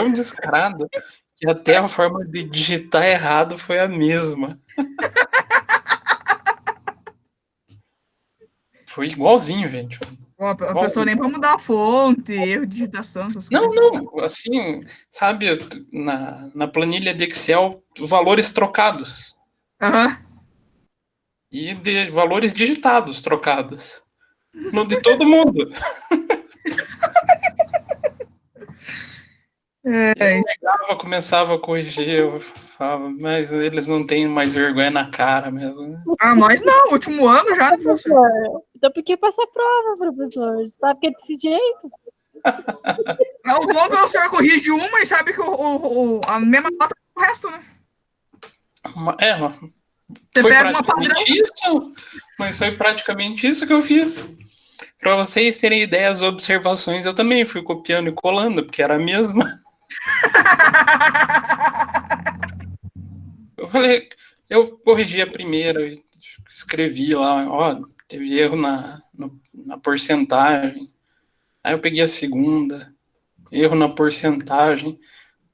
tão descarada que até a forma de digitar errado foi a mesma. Foi igualzinho, gente. A pessoa nem pra mudar a fonte, erro de digitação, essas coisas. Não, assim, sabe, na planilha de Excel, valores trocados. Aham. E de valores digitados trocados. No de todo mundo. Eu pegava, começava a corrigir, eu falava, mas eles não têm mais vergonha na cara mesmo, né? Ah, nós não, último ano já, né, professor? Então por que passar prova, professor? Você sabe que é desse jeito? É o bom que o senhor corrige uma e sabe que a mesma nota é o resto, né? Você Foi pega uma padrão. praticamente isso, mas foi praticamente isso que eu fiz. Para vocês terem ideia, as observações eu também fui copiando e colando, porque era a mesma. Eu falei, eu corrigi a primeira, escrevi lá, ó, teve erro na porcentagem. Aí eu peguei a segunda, erro na porcentagem.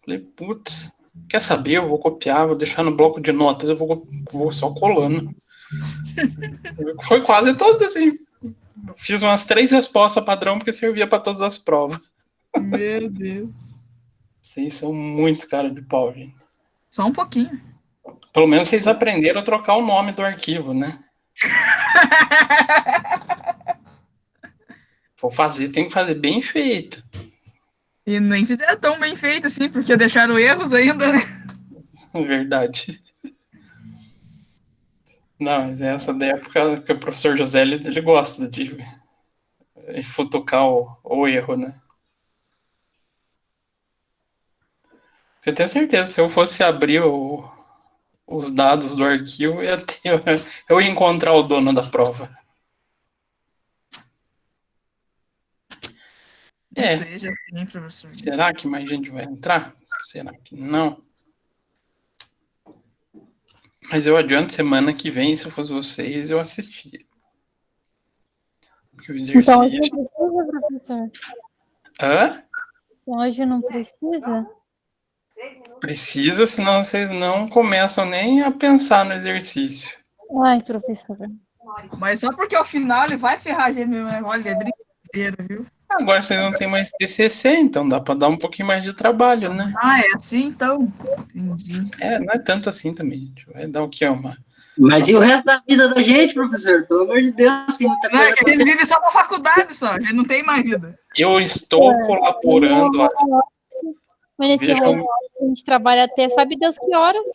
Falei, putz, quer saber? Eu vou copiar, vou deixar no bloco de notas, eu vou só colando. Foi quase todos assim. Eu fiz umas 3 respostas padrão porque servia para todas as provas. Meu Deus. Vocês são muito cara de pau, gente. Só um pouquinho. Pelo menos vocês aprenderam a trocar o nome do arquivo, né? For fazer, tem que fazer bem feito. E nem fizeram tão bem feito assim, porque deixaram erros ainda, né? Verdade. Não, mas essa da época que o professor José ele gosta de futucar o erro, né? Eu tenho certeza, se eu fosse abrir os dados do arquivo, eu ia encontrar o dono da prova. Não seja assim, professor. Será que mais gente vai entrar? Será que não? Mas eu adianto, semana que vem, se eu fosse vocês, eu assistia. Porque o exercício... Então hoje não precisa, professor? Hã? Hoje não precisa? Precisa, senão vocês não começam nem a pensar no exercício. Ai, professor. Mas só porque ao final ele vai ferrar a gente mesmo, né? Olha, é brincadeira, viu? Agora vocês não têm mais TCC, então dá para dar um pouquinho mais de trabalho, né? Ah, é assim então? Entendi. Não é tanto assim também. Gente. Vai dar o que, Mas e o resto da vida da gente, professor? Pelo amor de Deus, tem muita coisa. A gente vive só pra faculdade só, a gente não tem mais vida. Eu estou colaborando. Mas nesse ramo a gente trabalha até sabe Deus que horas.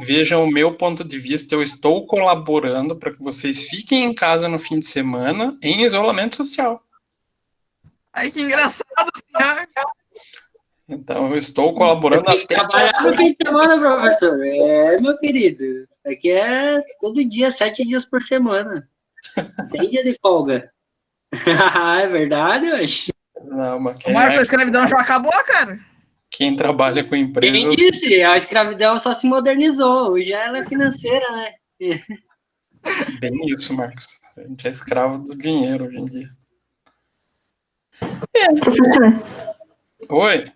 Vejam o meu ponto de vista, eu estou colaborando para que vocês fiquem em casa no fim de semana em isolamento social. Ai, que engraçado, senhor. Então, eu estou colaborando até... trabalhar no fim de semana, professor. Meu querido. Aqui é todo dia, 7 dias por semana. Tem dia de folga. É verdade, hoje. Não, mas o Marcos, a escravidão já acabou, cara? Quem trabalha com empresas... Quem disse? A escravidão só se modernizou. Hoje ela é financeira, né? Bem isso, Marcos. A gente é escravo do dinheiro hoje em dia. Professor. Oi.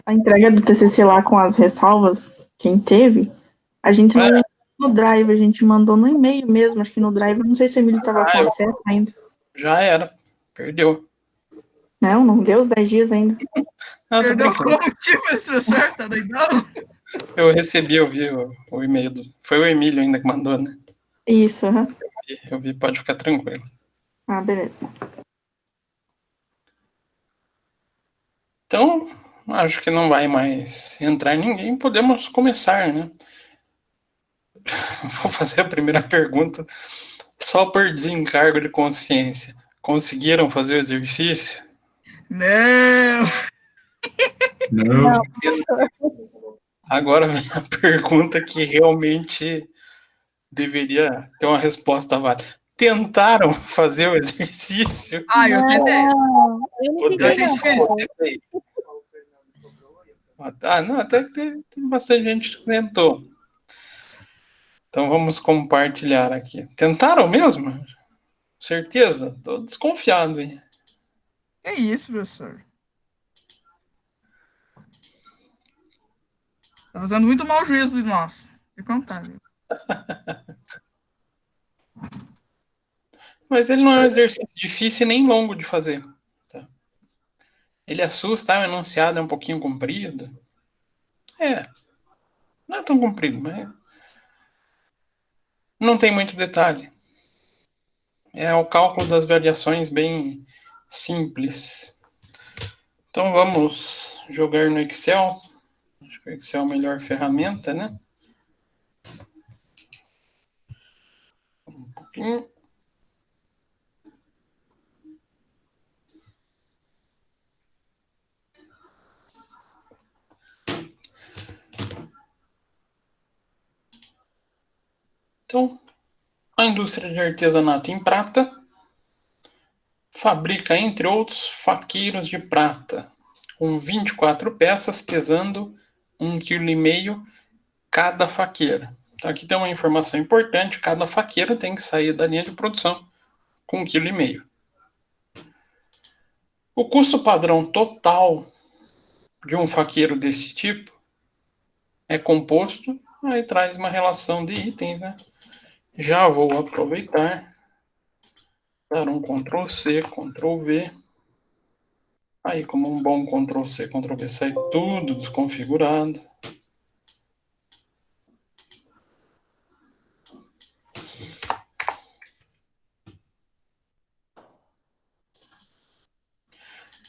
A entrega do TCC lá com as ressalvas, quem teve, a gente não no Drive, a gente mandou no e-mail mesmo, acho que no Drive, não sei se o Emílio estava com acesso ainda. Já era, perdeu. Não deu os 10 dias ainda. Perdeu como tipo, professor, tá doidão? Eu recebi, eu vi o e-mail. Foi o Emílio ainda que mandou, né? Isso, Eu vi, pode ficar tranquilo. Ah, beleza. Então, acho que não vai mais entrar ninguém, podemos começar, né? Vou fazer a primeira pergunta só por desencargo de consciência. Conseguiram fazer o exercício? Não. Agora vem a pergunta que realmente deveria ter uma resposta válida. Tentaram fazer o exercício? Ah, eu tentei. Eu não tentei, não. Até que tem bastante gente que tentou. Então vamos compartilhar aqui. Tentaram mesmo? Certeza? Tô desconfiado, hein? É isso, professor. Tá fazendo muito mau juízo de nós. De contar, viu? Mas ele não é um exercício difícil e nem longo de fazer. Tá? Ele assusta, o enunciado é um pouquinho comprido. Não é tão comprido, mas não tem muito detalhe. É o cálculo das variações bem simples. Então vamos jogar no Excel. Acho que o Excel é a melhor ferramenta, né? Um pouquinho. Então, a indústria de artesanato em prata fabrica, entre outros, faqueiros de prata, com 24 peças, pesando 1,5 kg cada faqueira. Então, aqui tem uma informação importante: cada faqueiro tem que sair da linha de produção com 1,5 kg. O custo padrão total de um faqueiro desse tipo é composto, aí traz uma relação de itens, né? Já vou aproveitar, dar um Ctrl+C, Ctrl+V. Aí, como um bom Ctrl+C, Ctrl+V, sai tudo desconfigurado.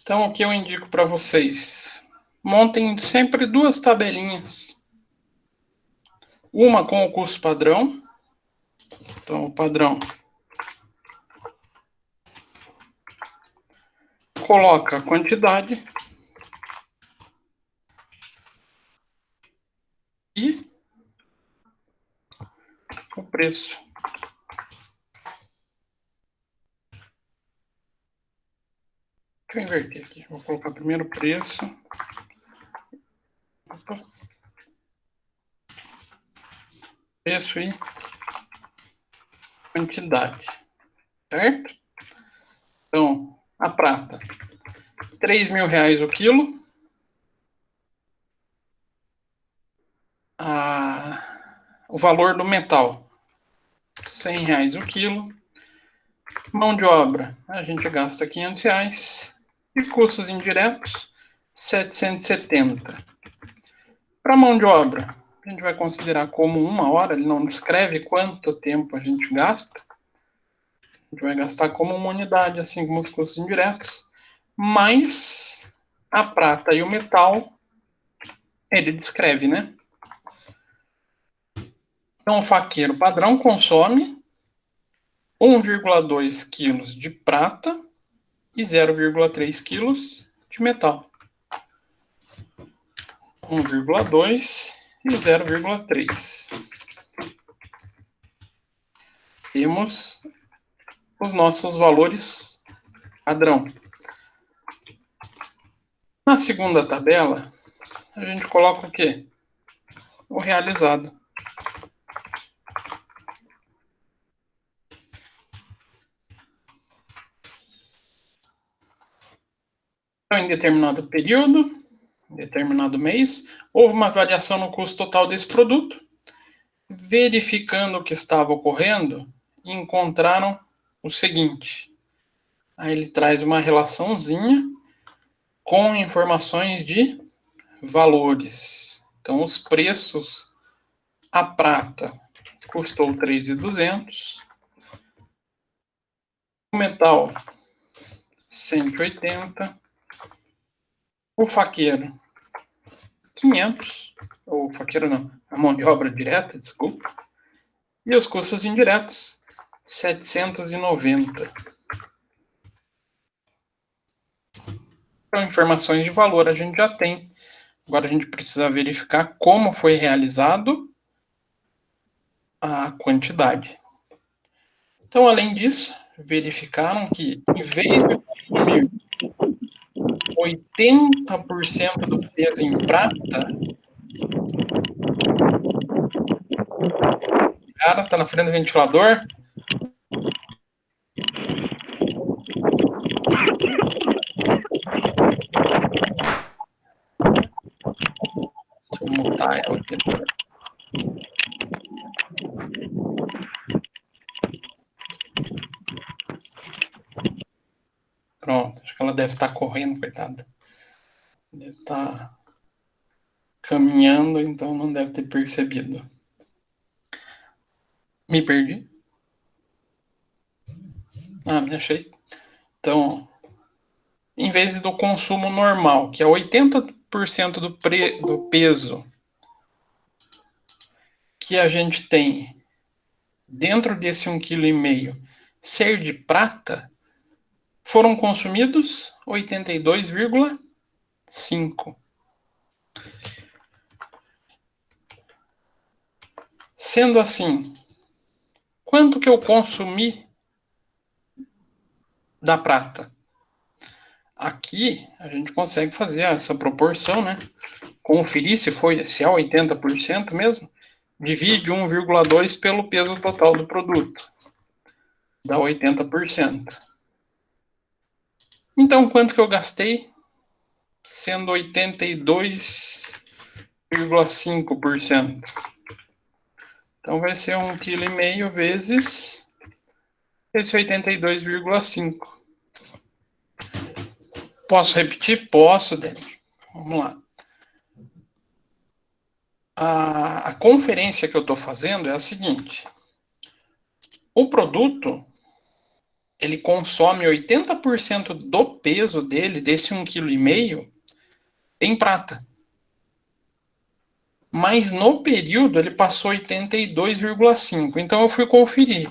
Então, o que eu indico para vocês? Montem sempre duas tabelinhas. Uma com o custo padrão. Então, o padrão coloca a quantidade e o preço. Deixa eu inverter aqui. Vou colocar primeiro o preço. Opa. Preço e quantidade. Certo? Então, a prata, R$3.000 o quilo. O valor do metal, R$100 o quilo. Mão de obra, a gente gasta R$500. E custos indiretos, 770. Para mão de obra, a gente vai considerar como 1 hora, ele não descreve quanto tempo a gente gasta. A gente vai gastar como uma unidade, assim como os custos indiretos. Mas a prata e o metal, ele descreve, né? Então, o faqueiro padrão consome 1,2 kg de prata e 0,3 kg de metal. 1,2 e 0,3. Temos os nossos valores padrão. Na segunda tabela, a gente coloca o quê? O realizado. Então, em determinado período, em determinado mês, houve uma variação no custo total desse produto. Verificando o que estava ocorrendo, encontraram o seguinte. Aí ele traz uma relaçãozinha com informações de valores. Então, os preços, a prata custou 3.200, o metal 180, o faqueiro 500, ou faqueiro não, a mão de obra direta, desculpa, e os custos indiretos 790. Então, informações de valor a gente já tem. Agora a gente precisa verificar como foi realizado a quantidade. Então, além disso, verificaram que, em vez de consumir 80% do peso em prata, o cara está na frente do ventilador. Deixa Vou mutar ela aqui. Pronto, acho que ela deve estar correndo, coitada. Deve estar caminhando, então não deve ter percebido. Me perdi? Ah, me achei. Então, em vez do consumo normal, que é 80% do peso que a gente tem dentro desse 1,5 kg ser de prata, foram consumidos 82,5. Sendo assim, quanto que eu consumi da prata? Aqui a gente consegue fazer essa proporção, né? Conferir se é 80% mesmo. Divide 1,2 pelo peso total do produto. Dá 80%. Então, quanto que eu gastei? Sendo 82,5%. Então, vai ser 1,5 kg vezes esse 82,5. Posso repetir? Posso, Débora. Vamos lá. A conferência que eu estou fazendo é a seguinte. O produto, ele consome 80% do peso dele, desse 1,5 kg, em prata. Mas no período ele passou 82,5. Então eu fui conferir.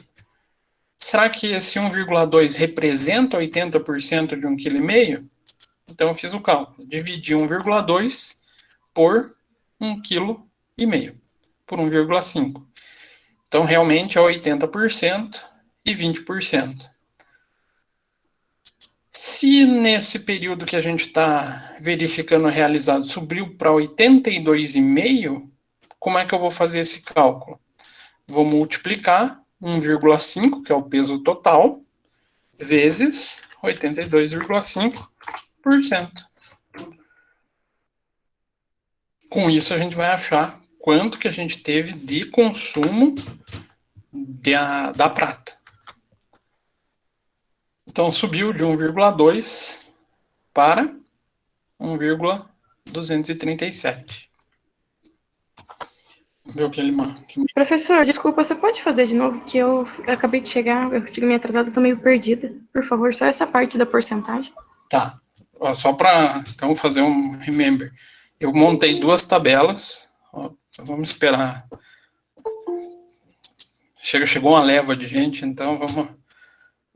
Será que esse 1,2 representa 80% de 1,5 kg? Então eu fiz o cálculo. Dividi 1,2 por 1,5 kg, por 1,5. Então realmente é 80% e 20%. Se nesse período que a gente está verificando realizado subiu para 82,5, como é que eu vou fazer esse cálculo? Vou multiplicar 1,5, que é o peso total, vezes 82,5%. Com isso a gente vai achar quanto que a gente teve de consumo da prata. Então subiu de 1,2 para 1,237. Viu que ele manda? Professor, desculpa, você pode fazer de novo? Que eu acabei de chegar, eu cheguei meio atrasada, eu tô meio perdida. Por favor, só essa parte da porcentagem. Tá. Ó, só para então fazer um remember. Eu montei duas tabelas. Ó, vamos esperar. Chegou uma leva de gente, então vamos.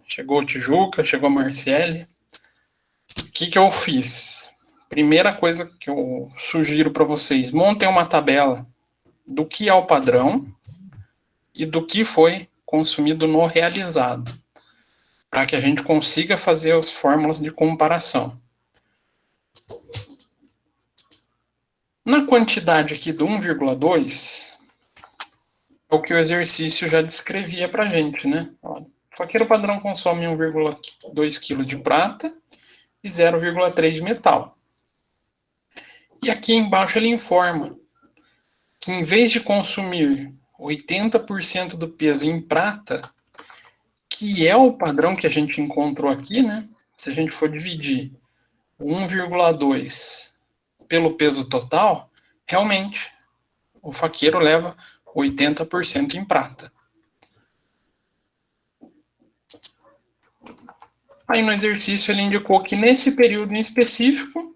Chegou o Tijuca, chegou a Marciele. O que eu fiz? Primeira coisa que eu sugiro para vocês: montem uma tabela do que é o padrão e do que foi consumido no realizado, para que a gente consiga fazer as fórmulas de comparação. Na quantidade aqui do 1,2, é o que o exercício já descrevia para a gente, né? Olha, o faqueiro padrão consome 1,2 kg de prata e 0,3 de metal. E aqui embaixo ele informa que em vez de consumir 80% do peso em prata, que é o padrão que a gente encontrou aqui, né? Se a gente for dividir 1,2 pelo peso total, realmente o faqueiro leva 80% em prata. Aí no exercício ele indicou que nesse período em específico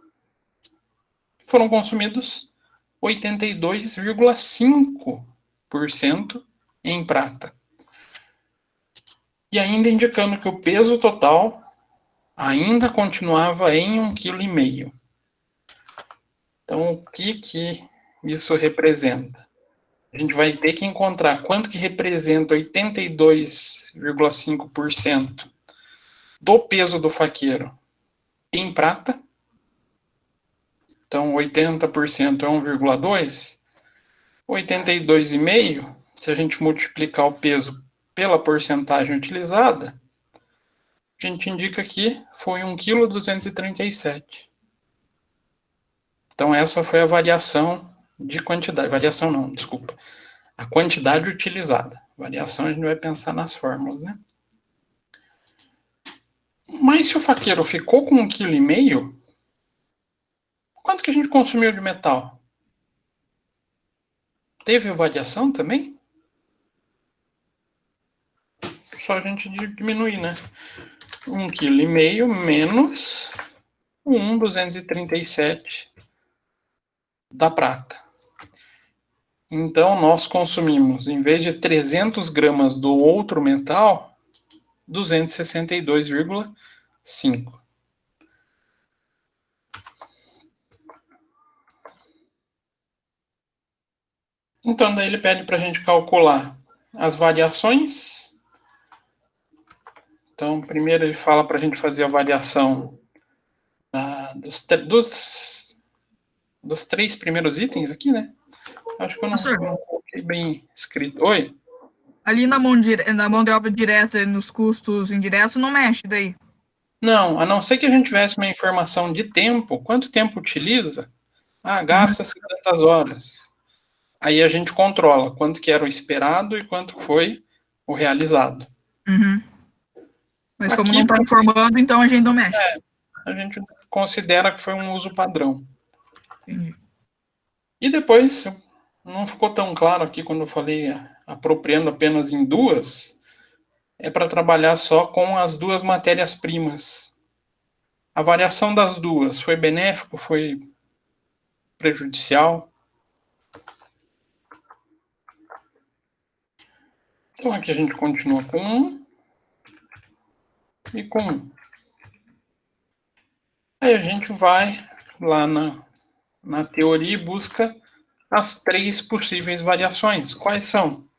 foram consumidos 82,5% em prata. E ainda indicando que o peso total ainda continuava em 1,5 kg. Então, o que isso representa? A gente vai ter que encontrar quanto que representa 82,5% do peso do faqueiro em prata. Então, 80% é 1,2. 82,5, se a gente multiplicar o peso pela porcentagem utilizada, a gente indica que foi 1,237 kg. Então, essa foi a variação de quantidade. Variação não, desculpa. A quantidade utilizada. Variação a gente vai pensar nas fórmulas, né? Mas se o faqueiro ficou com 1,5 kg, quanto que a gente consumiu de metal? Teve variação também? Só a gente diminuir, né? 1,5 kg menos 1,237 da prata. Então, nós consumimos, em vez de 300 gramas do outro metal, 262,5. Então, daí ele pede para a gente calcular as variações. Então, primeiro ele fala para a gente fazer a variação dos 3 primeiros itens aqui, né? Acho que eu não coloquei bem escrito. Oi? Ali na mão de obra direta e nos custos indiretos não mexe daí. Não, a não ser que a gente tivesse uma informação de tempo, quanto tempo utiliza, gasta-se tantas horas. Aí a gente controla quanto que era o esperado e quanto foi o realizado. Uhum. Mas como Aqui, não está informando, então a gente não mexe. A gente considera que foi um uso padrão. Entendi. E depois, não ficou tão claro aqui quando eu falei apropriando apenas em 2, é para trabalhar só com as 2 matérias-primas. A variação das 2 foi benéfico, foi prejudicial? Então aqui a gente continua com 1 e com 1. Aí a gente vai lá na teoria e busca as 3 possíveis variações. Quais são?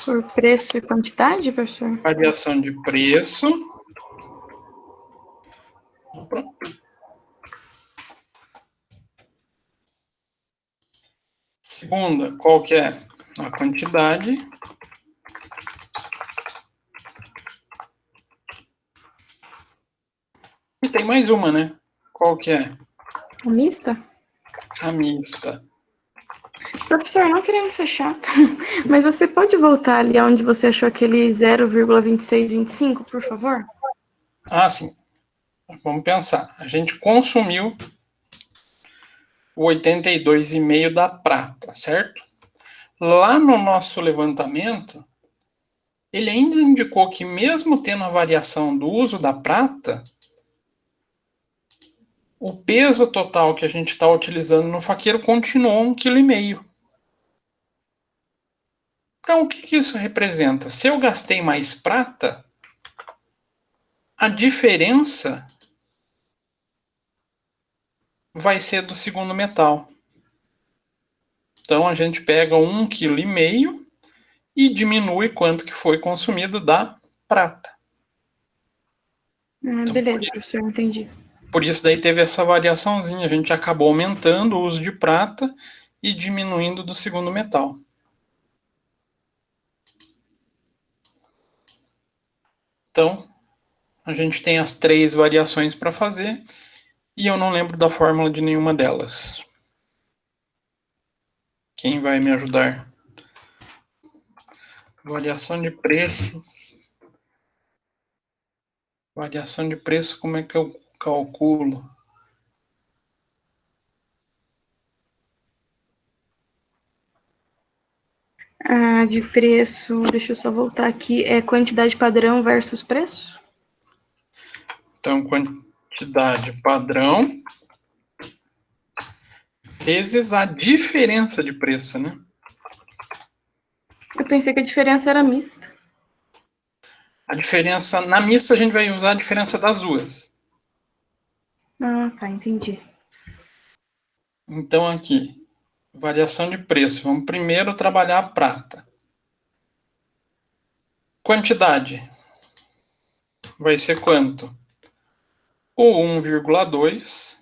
Por preço e quantidade, professor? Variação de preço. Segunda, qual que é a quantidade? E tem mais uma, né? Qual que é? A mista? A mista. Professor, não querendo ser chata, mas você pode voltar ali onde você achou aquele 0,2625, por favor? Sim. Vamos pensar. A gente consumiu o 82,5 da prata, certo? Lá no nosso levantamento, ele ainda indicou que mesmo tendo a variação do uso da prata, o peso total que a gente está utilizando no faqueiro continuou 1,5 kg. Então, o que isso representa? Se eu gastei mais prata, a diferença vai ser do segundo metal. Então, a gente pega 1,5 kg e diminui quanto que foi consumido da prata. Então, beleza, professor, entendi. Por isso daí teve essa variaçãozinha. A gente acabou aumentando o uso de prata e diminuindo do segundo metal. Então, a gente tem as 3 variações para fazer e eu não lembro da fórmula de nenhuma delas. Quem vai me ajudar? Variação de preço. Variação de preço, como é que eu calculo? De preço, deixa eu só voltar aqui, é quantidade padrão versus preço? Então, quantidade padrão vezes a diferença de preço, né? Eu pensei que a diferença era mista. A diferença, na mista a gente vai usar a diferença das 2. Tá, entendi. Então aqui, variação de preço. Vamos primeiro trabalhar a prata. Quantidade. Vai ser quanto? O 1,2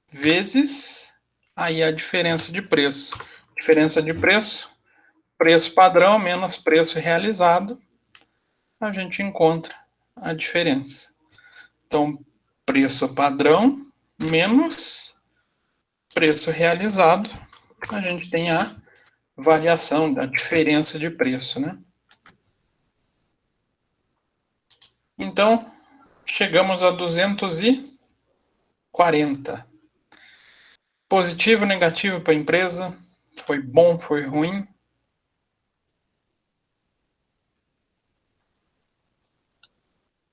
vezes aí a diferença de preço. Diferença de preço, preço padrão menos preço realizado, a gente encontra a diferença. Então, preço padrão menos preço realizado, a gente tem a variação, da diferença de preço, né? Então, chegamos a 240. Positivo, negativo para a empresa? Foi bom, foi ruim?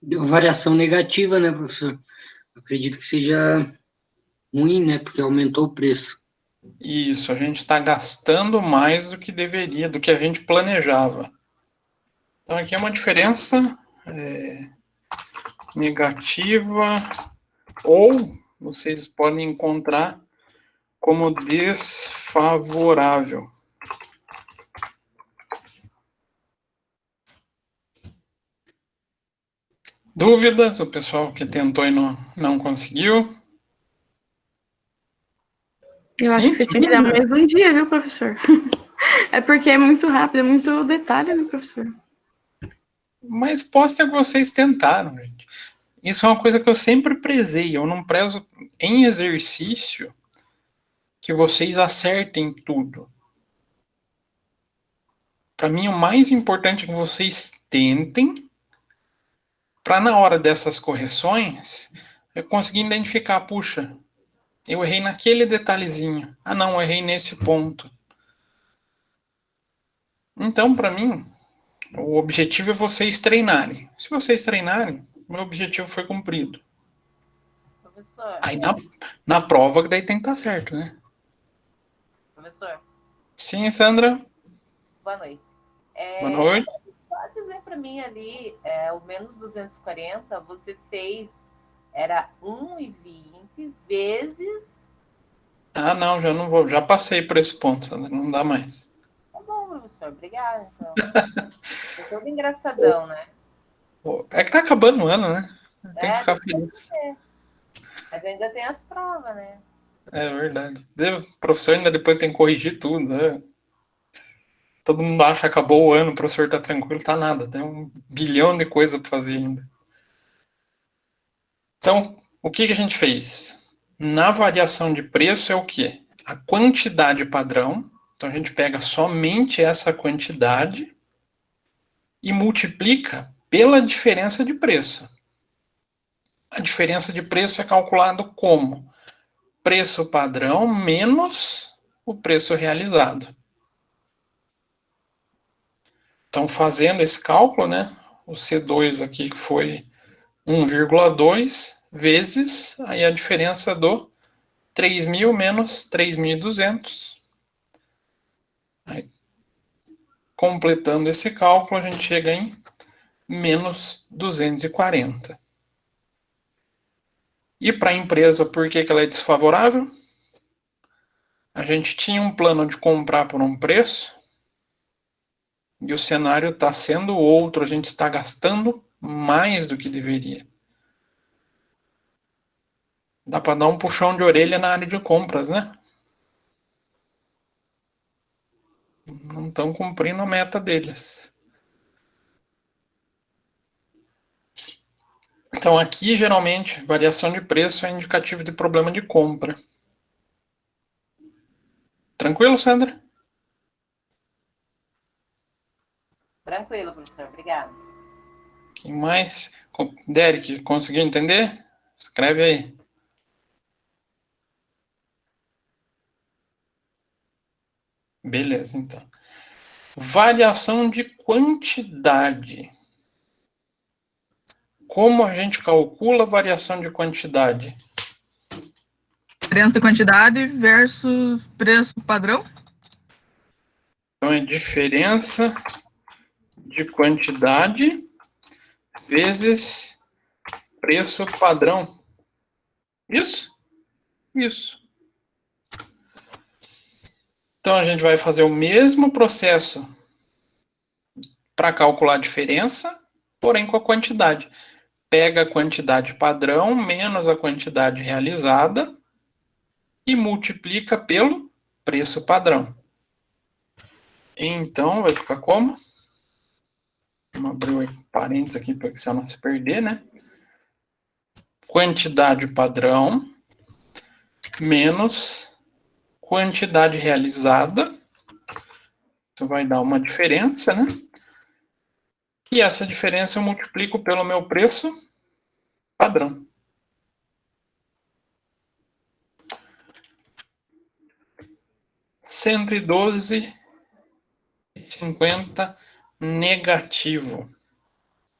Deu variação negativa, né, professor? Acredito que seja ruim, né, porque aumentou o preço. Isso, a gente está gastando mais do que deveria, do que a gente planejava. Então, aqui é uma diferença negativa, ou vocês podem encontrar como desfavorável. Dúvidas? O pessoal que tentou e não conseguiu? Eu acho que você tinha que dar mais um dia, viu, professor? É porque é muito rápido, é muito detalhe, né, professor? Mas posta que vocês tentaram, gente. Isso é uma coisa que eu sempre prezei. Eu não prezo em exercício que vocês acertem tudo. Para mim, o mais importante é que vocês tentem, para na hora dessas correções, eu conseguir identificar, puxa, eu errei naquele detalhezinho. Ah, não, eu errei nesse ponto. Então, para mim, o objetivo é vocês treinarem. Se vocês treinarem, meu objetivo foi cumprido. Professor. Aí na prova, daí tem que estar certo, né? Professor. Sim, Sandra? Boa noite. Boa noite. Pode dizer para mim ali, o menos 240, você fez, era 1,20 vezes... Ah, não, já não vou. Já passei por esse ponto, Sandra. Não dá mais. Tá bom, professor. Obrigada, então. É todo engraçadão, né? É que tá acabando o ano, né? Tem que ficar feliz. Mas ainda tem as provas, né? É verdade. O professor ainda depois tem que corrigir tudo, né? Todo mundo acha que acabou o ano, o professor tá tranquilo, tá nada. Tem 1 bilhão de coisas para fazer ainda. Então, o que a gente fez? Na variação de preço é o quê? A quantidade padrão. Então, a gente pega somente essa quantidade e multiplica pela diferença de preço. A diferença de preço é calculado como preço padrão menos o preço realizado. Então, fazendo esse cálculo, né, o C2 aqui que foi 1,2 vezes aí a diferença do 3.000 menos 3.200. Aí, completando esse cálculo, a gente chega em menos 240. E para a empresa, por que ela é desfavorável? A gente tinha um plano de comprar por um preço e o cenário está sendo outro, a gente está gastando mais do que deveria. Dá para dar um puxão de orelha na área de compras, né? Não estão cumprindo a meta deles. Então aqui, geralmente, variação de preço é indicativo de problema de compra. Tranquilo, Sandra? Tranquilo, professor. Obrigado. Quem mais? Derek, conseguiu entender? Escreve aí. Beleza, então. Variação de quantidade. Como a gente calcula a variação de quantidade? Diferença de quantidade versus preço padrão? Então, é diferença de quantidade vezes preço padrão. Isso? Isso. Então, a gente vai fazer o mesmo processo para calcular a diferença, porém com a quantidade. Pega a quantidade padrão menos a quantidade realizada e multiplica pelo preço padrão. Então, vai ficar como? Vamos abrir o parênteses aqui para o Excel não se perder, né? Quantidade padrão menos quantidade realizada. Isso vai dar uma diferença, né? E essa diferença eu multiplico pelo meu preço padrão. R$112,50 negativo.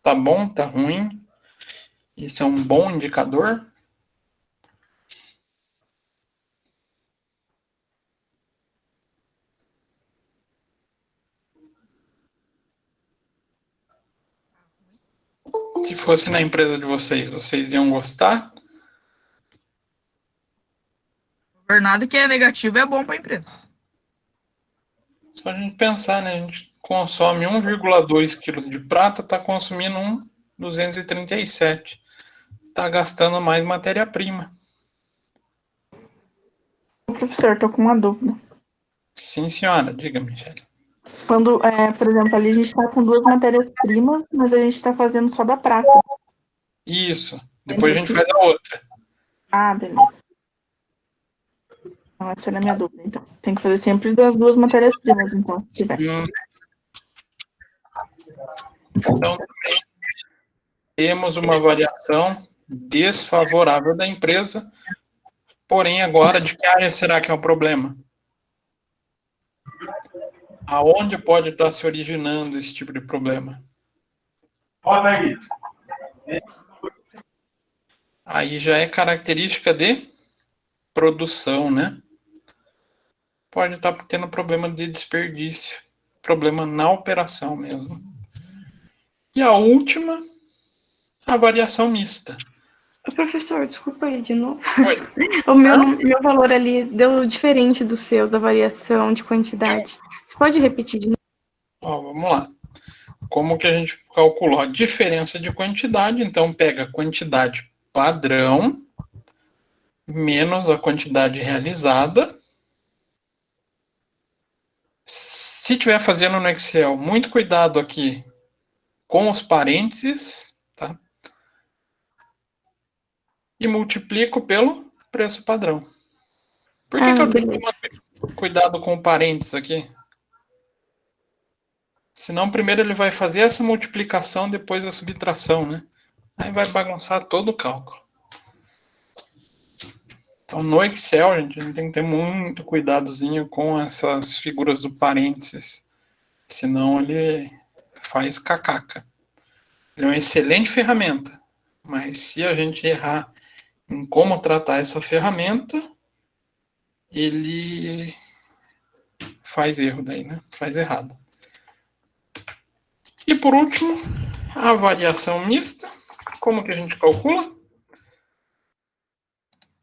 Tá bom? Tá ruim? Isso é um bom indicador? Se fosse na empresa de vocês, vocês iam gostar? Nada que é negativo é bom para a empresa. Só a gente pensar, né? A gente consome 1,2 kg de prata, está consumindo 237. Está gastando mais matéria-prima. Professor, estou com uma dúvida. Sim, senhora. Diga, Michele. Quando, por exemplo, ali a gente está com 2 matérias-primas, mas a gente está fazendo só da prata. Isso. Depois a gente faz a outra. Ah, beleza. Então, essa era a minha dúvida. Então, tem que fazer sempre das 2 matérias-primas, então. Se tiver. Então, também temos uma variação desfavorável da empresa. Porém, agora, de que área será que é o problema? Aonde pode estar se originando esse tipo de problema? Aí já é característica de produção, né? Pode estar tendo problema de desperdício, problema na operação mesmo. E a última, a variação mista. Professor, desculpa aí de novo. Oi. O meu valor ali deu diferente do seu, da variação de quantidade. Você pode repetir de novo? Ó, vamos lá. Como que a gente calculou a diferença de quantidade? Então, pega a quantidade padrão menos a quantidade realizada. Se estiver fazendo no Excel, muito cuidado aqui com os parênteses, tá? E multiplico pelo preço padrão. Por que eu tenho que tomar cuidado com o parênteses aqui? Senão, primeiro ele vai fazer essa multiplicação, depois a subtração, né? Aí vai bagunçar todo o cálculo. Então, no Excel, gente, a gente tem que ter muito cuidadozinho com essas figuras do parênteses. Senão ele faz cacaca. Ele é uma excelente ferramenta. Mas se a gente errar em como tratar essa ferramenta, ele faz erro daí, né? Faz errado. E por último, a variação mista. Como que a gente calcula?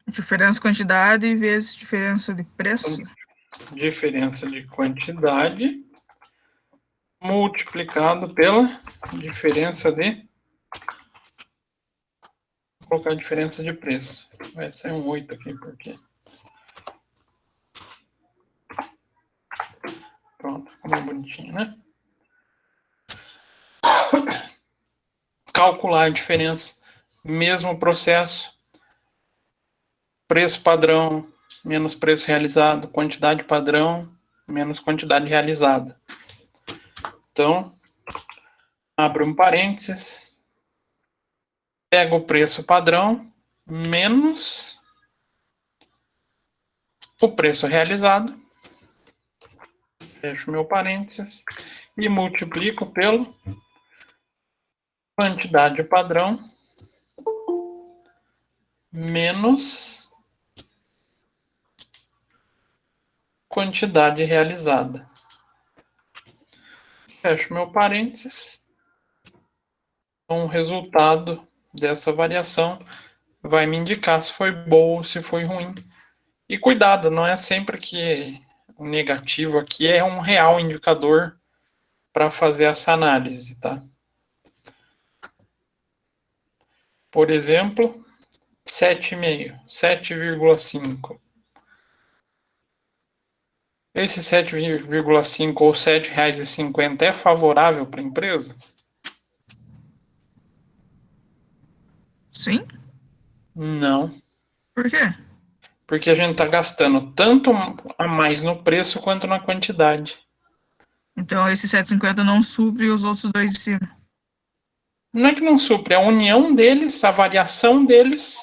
Diferença de quantidade vezes diferença de preço. Diferença de quantidade multiplicado pela diferença de... Vou colocar a diferença de preço. Vai sair um 8 aqui, porque... Pronto, ficou mais bonitinho, né? Calcular a diferença, mesmo processo. Preço padrão menos preço realizado, quantidade padrão menos quantidade realizada. Então, abro um parênteses, pego o preço padrão menos o preço realizado, fecho meu parênteses e multiplico pelo quantidade padrão menos quantidade realizada. Fecho meu parênteses. Então, o resultado dessa variação vai me indicar se foi bom ou se foi ruim. E cuidado, não é sempre que o negativo aqui é um real indicador para fazer essa análise, tá? Por exemplo, 7,5, 7,5. Esse 7,5 ou R$ 7,50 é favorável para a empresa? Sim? Não. Por quê? Porque a gente está gastando tanto a mais no preço quanto na quantidade. Então esse 7,50 não supre os outros dois de cima. Não é que não supre, a união deles, a variação deles,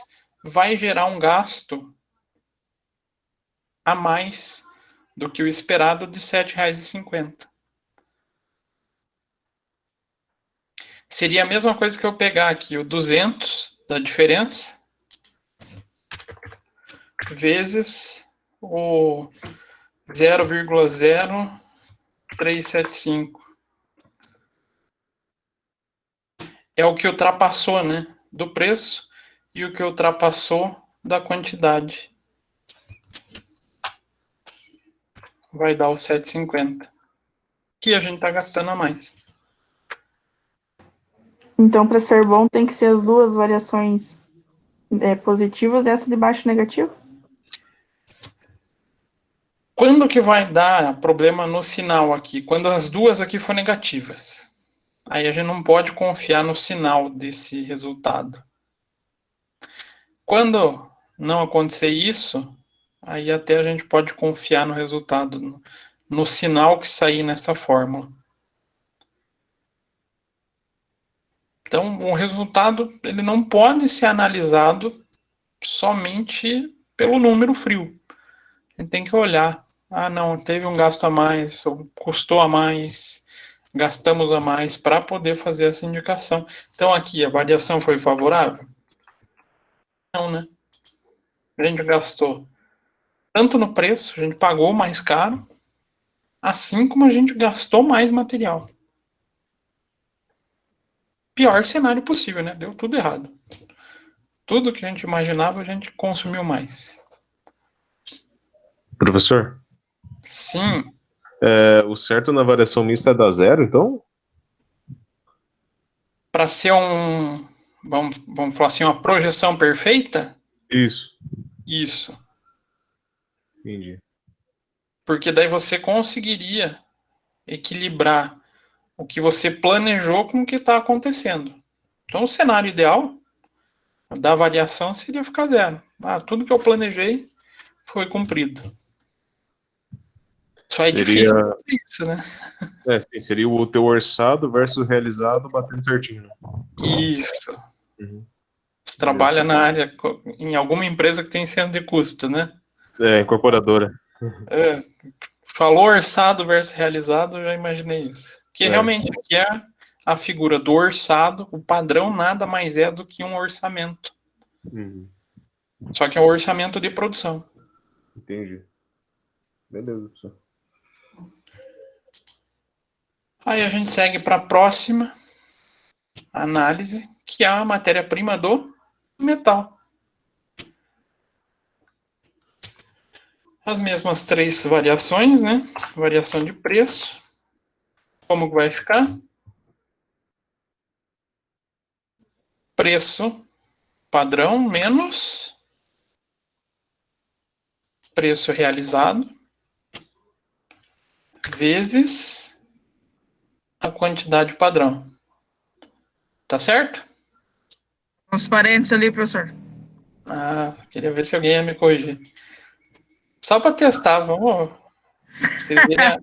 vai gerar um gasto a mais do que o esperado de R$ 7,50. Seria a mesma coisa que eu pegar aqui o 200 da diferença vezes o 0,0375. É o que ultrapassou, né, do preço e o que ultrapassou da quantidade. Vai dar o 7,50. Que a gente está gastando a mais. Então, para ser bom, tem que ser as duas variações positivas e essa de baixo negativo? Quando que vai dar problema no sinal aqui? Quando as duas aqui for negativas. Aí a gente não pode confiar no sinal desse resultado. Quando não acontecer isso, aí até a gente pode confiar no resultado, no sinal que sair nessa fórmula. Então, o resultado ele não pode ser analisado somente pelo número frio. A gente tem que olhar. Ah, não, teve um gasto a mais, ou custou a mais, gastamos a mais, para poder fazer essa indicação. Então, aqui, a variação foi favorável? Não, né? A gente gastou tanto no preço, a gente pagou mais caro, assim como a gente gastou mais material. Pior cenário possível, né? Deu tudo errado. Tudo que a gente imaginava, a gente consumiu mais. Professor, Sim, o certo na variação mista é dar zero, então? para ser vamos falar assim, uma projeção perfeita? Isso. Isso. Entendi. Porque daí você conseguiria equilibrar o que você planejou com o que está acontecendo. Então, o cenário ideal da variação seria ficar zero. Ah, tudo que eu planejei foi cumprido. Só é difícil fazer isso, né? Sim, seria o teu orçado versus o realizado batendo certinho. Isso. Uhum. Você trabalha na área, em alguma empresa que tem centro de custo, né? Incorporadora. Falou orçado versus realizado, eu já imaginei isso. Que realmente aqui é a figura do orçado, o padrão nada mais é do que um orçamento. Uhum. Só que é um orçamento de produção. Entendi. Beleza, professor. Aí a gente segue para a próxima análise, que é a matéria-prima do metal. As mesmas três variações, né? Variação de preço. Como que vai ficar? Preço padrão menos preço realizado vezes a quantidade padrão. Tá certo? Os parênteses ali, professor. Queria ver se alguém ia me corrigir. Só para testar, vamos. Vocês verem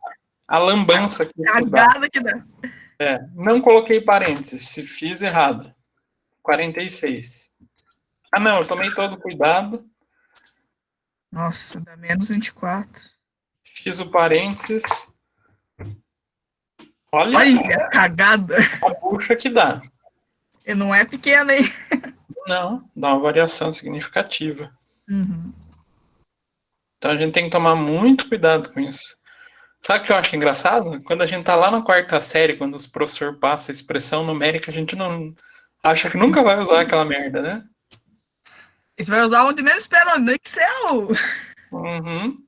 a lambança que isso dá. Cagada que dá. Não coloquei parênteses, se fiz errado. 46. Não, eu tomei todo o cuidado. Nossa, dá menos 24. Fiz o parênteses. Olha a cagada. A bucha que dá. E não é pequena, hein? Não, dá uma variação significativa. Uhum. Então a gente tem que tomar muito cuidado com isso. Sabe o que eu acho engraçado? Quando a gente tá lá na quarta série, quando os professores passam a expressão numérica, a gente não acha que nunca vai usar aquela merda, né? Você vai usar onde menos espera, no Excel. Uhum.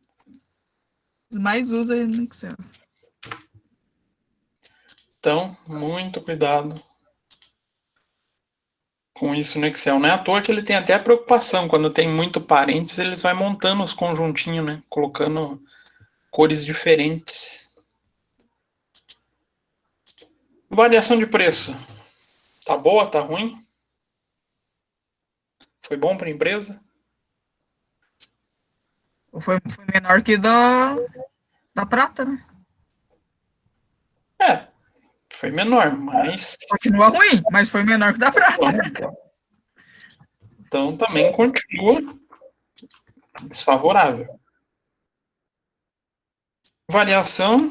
Os mais usa no Excel. Então, muito cuidado com isso no Excel. Não é à toa que ele tem até a preocupação. Quando tem muito parênteses, eles vão montando os conjuntinhos, né? Colocando cores diferentes. Variação de preço. Tá boa, tá ruim? Foi bom para a empresa? Foi menor que da prata, né? É, foi menor, mas... Continua ruim, mas foi menor que da prata. Então também continua desfavorável. Variação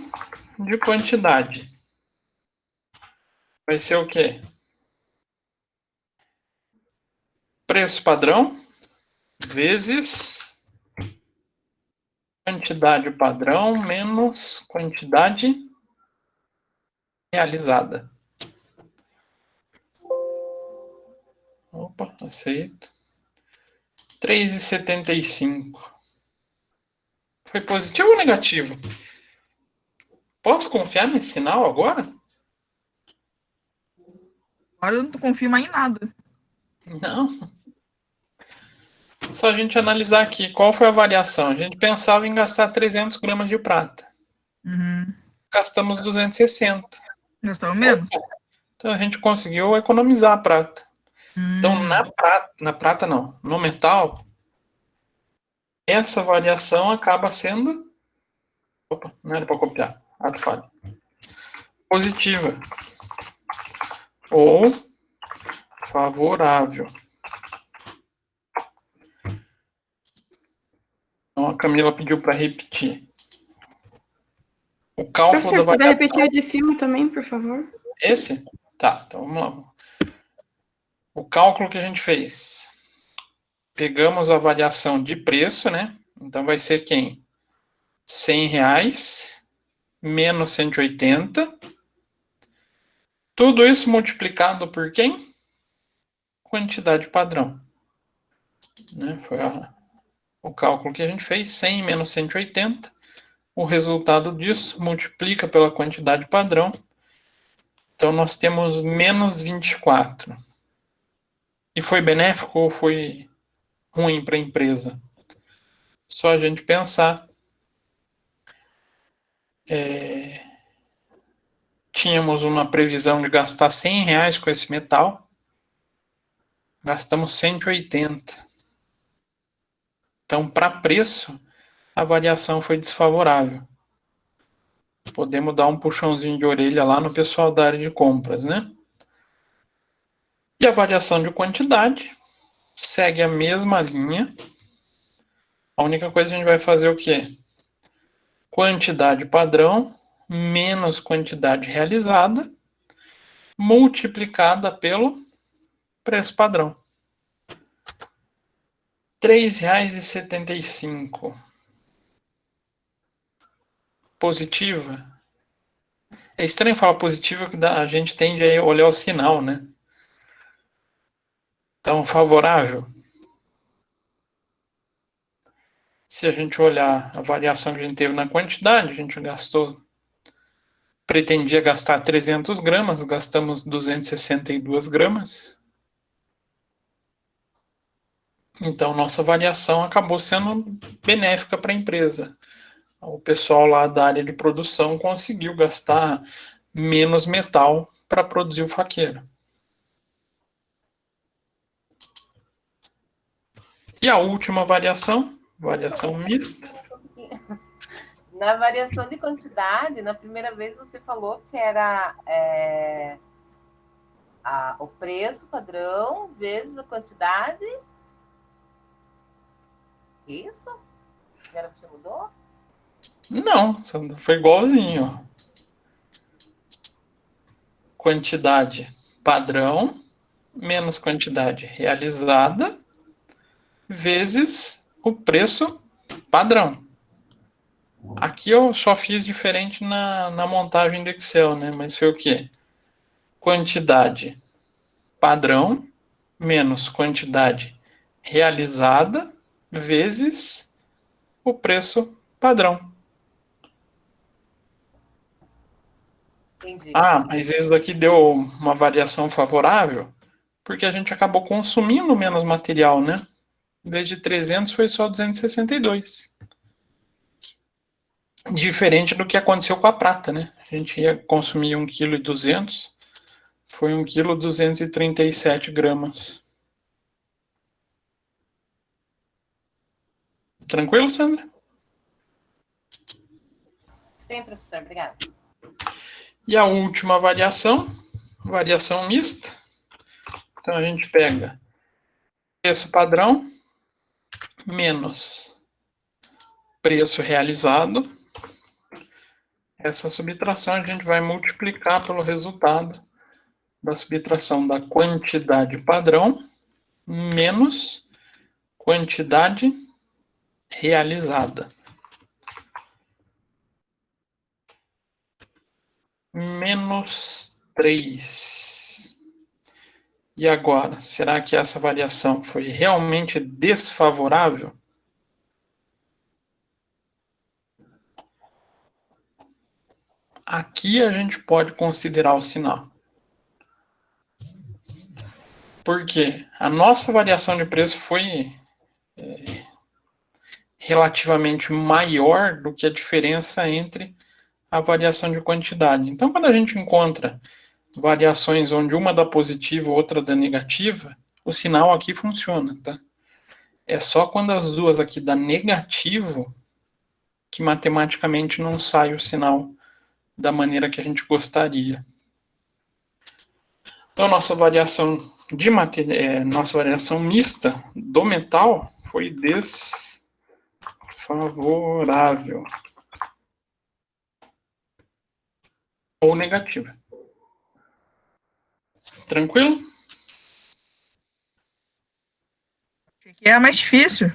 de quantidade. Vai ser o quê? Preço padrão vezes quantidade padrão menos quantidade realizada. Opa, aceito. 3,75. Foi positivo ou negativo? Posso confiar nesse sinal agora? Agora eu não confio mais em nada. Não. Só a gente analisar aqui qual foi a variação. A gente pensava em gastar 300 gramas de prata. Uhum. Gastamos 260. Gastamos menos? Então a gente conseguiu economizar a prata. Então na prata não, no metal, essa variação acaba sendo... Opa, não era para copiar. Ato falho. Positiva. Ou favorável. Então a Camila pediu para repetir. O cálculo Professor, da você vai variação... repetir o de cima também, por favor? Esse? Tá, então vamos lá. O cálculo que a gente fez. Pegamos a variação de preço, né? Então vai ser quem? R$100 menos 180. Tudo isso multiplicado por quem? Quantidade padrão. Né? Foi o cálculo que a gente fez. 100 menos 180. O resultado disso multiplica pela quantidade padrão. Então nós temos menos 24. E foi benéfico ou foi ruim para a empresa? Só a gente pensar. Tínhamos uma previsão de gastar R$100 com esse metal. Gastamos 180. Então, para preço, a variação foi desfavorável. Podemos dar um puxãozinho de orelha lá no pessoal da área de compras, né? E a variação de quantidade segue a mesma linha. A única coisa que a gente vai fazer é o quê? Quantidade padrão menos quantidade realizada multiplicada pelo preço padrão. R$3,75. Positiva. É estranho falar positiva, que a gente tende a olhar o sinal, né? Então, favorável. Se a gente olhar a variação que a gente teve na quantidade, a gente pretendia gastar 300 gramas, gastamos 262 gramas. Então, nossa variação acabou sendo benéfica para a empresa. O pessoal lá da área de produção conseguiu gastar menos metal para produzir o faqueiro. E a última variação mista. Na variação de quantidade, na primeira vez você falou que era o preço padrão vezes a quantidade. Isso? Agora você mudou? Não, foi igualzinho. Ó. Quantidade padrão menos quantidade realizada vezes o preço padrão. Aqui eu só fiz diferente na montagem do Excel, né? Mas foi o quê? Quantidade padrão menos quantidade realizada vezes o preço padrão. Entendi. Mas isso aqui deu uma variação favorável porque a gente acabou consumindo menos material, né? Em vez de 300, foi só 262. Diferente do que aconteceu com a prata, né? A gente ia consumir 1,2 kg, foi 1,237 kg. Tranquilo, Sandra? Sim, professor, obrigada. E a última variação mista. Então, a gente pega preço padrão menos preço realizado. Essa subtração a gente vai multiplicar pelo resultado da subtração da quantidade padrão menos quantidade realizada. Menos 3. E agora, será que essa variação foi realmente desfavorável? Aqui a gente pode considerar o sinal. Porque a nossa variação de preço foi relativamente maior do que a diferença entre a variação de quantidade. Então, quando a gente encontra variações onde uma dá positiva e outra dá negativa, o sinal aqui funciona, tá? É só quando as duas aqui dá negativo que matematicamente não sai o sinal da maneira que a gente gostaria. Então, nossa variação mista do metal foi desfavorável ou negativa. Tranquilo? Achei que era mais difícil.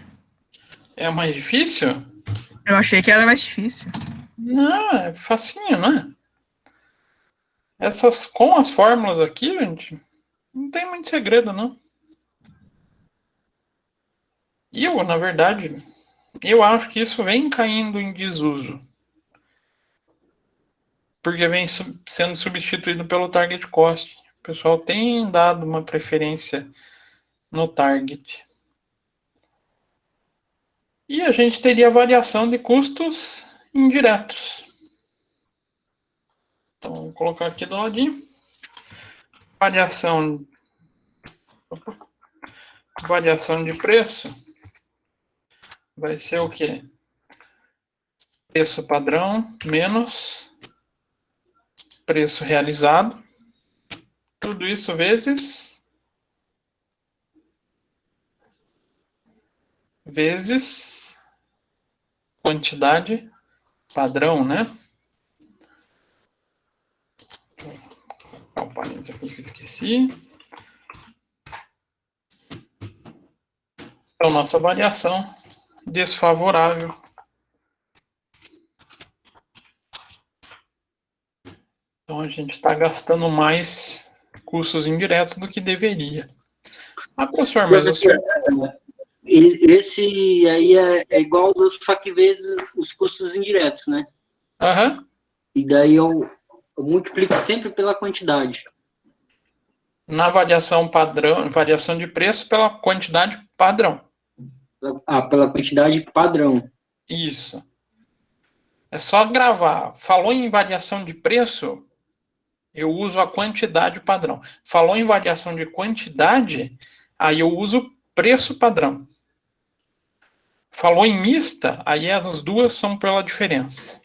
É mais difícil? Eu achei que era mais difícil. Não, é facinho, né? Com as fórmulas aqui, gente, não tem muito segredo, não. E na verdade, eu acho que isso vem caindo em desuso. Porque vem sendo substituído pelo target cost. O pessoal tem dado uma preferência no target. E a gente teria a variação de custos indiretos. Então, vou colocar aqui do ladinho. Variação de preço vai ser o quê? Preço padrão menos preço realizado. Tudo isso vezes quantidade padrão, né? Vou colocar um parênteses aqui que eu esqueci. Então, nossa variação desfavorável. Então, a gente está gastando mais custos indiretos do que deveria. Ah, professor, mas o senhor... Esse aí é igual, só que vezes os custos indiretos, né? Aham. E daí eu multiplico sempre pela quantidade. Na variação padrão, variação de preço pela quantidade padrão. Pela quantidade padrão. Isso. É só gravar. Falou em variação de preço, eu uso a quantidade padrão. Falou em variação de quantidade, aí eu uso preço padrão. Falou em mista, aí as duas são pela diferença.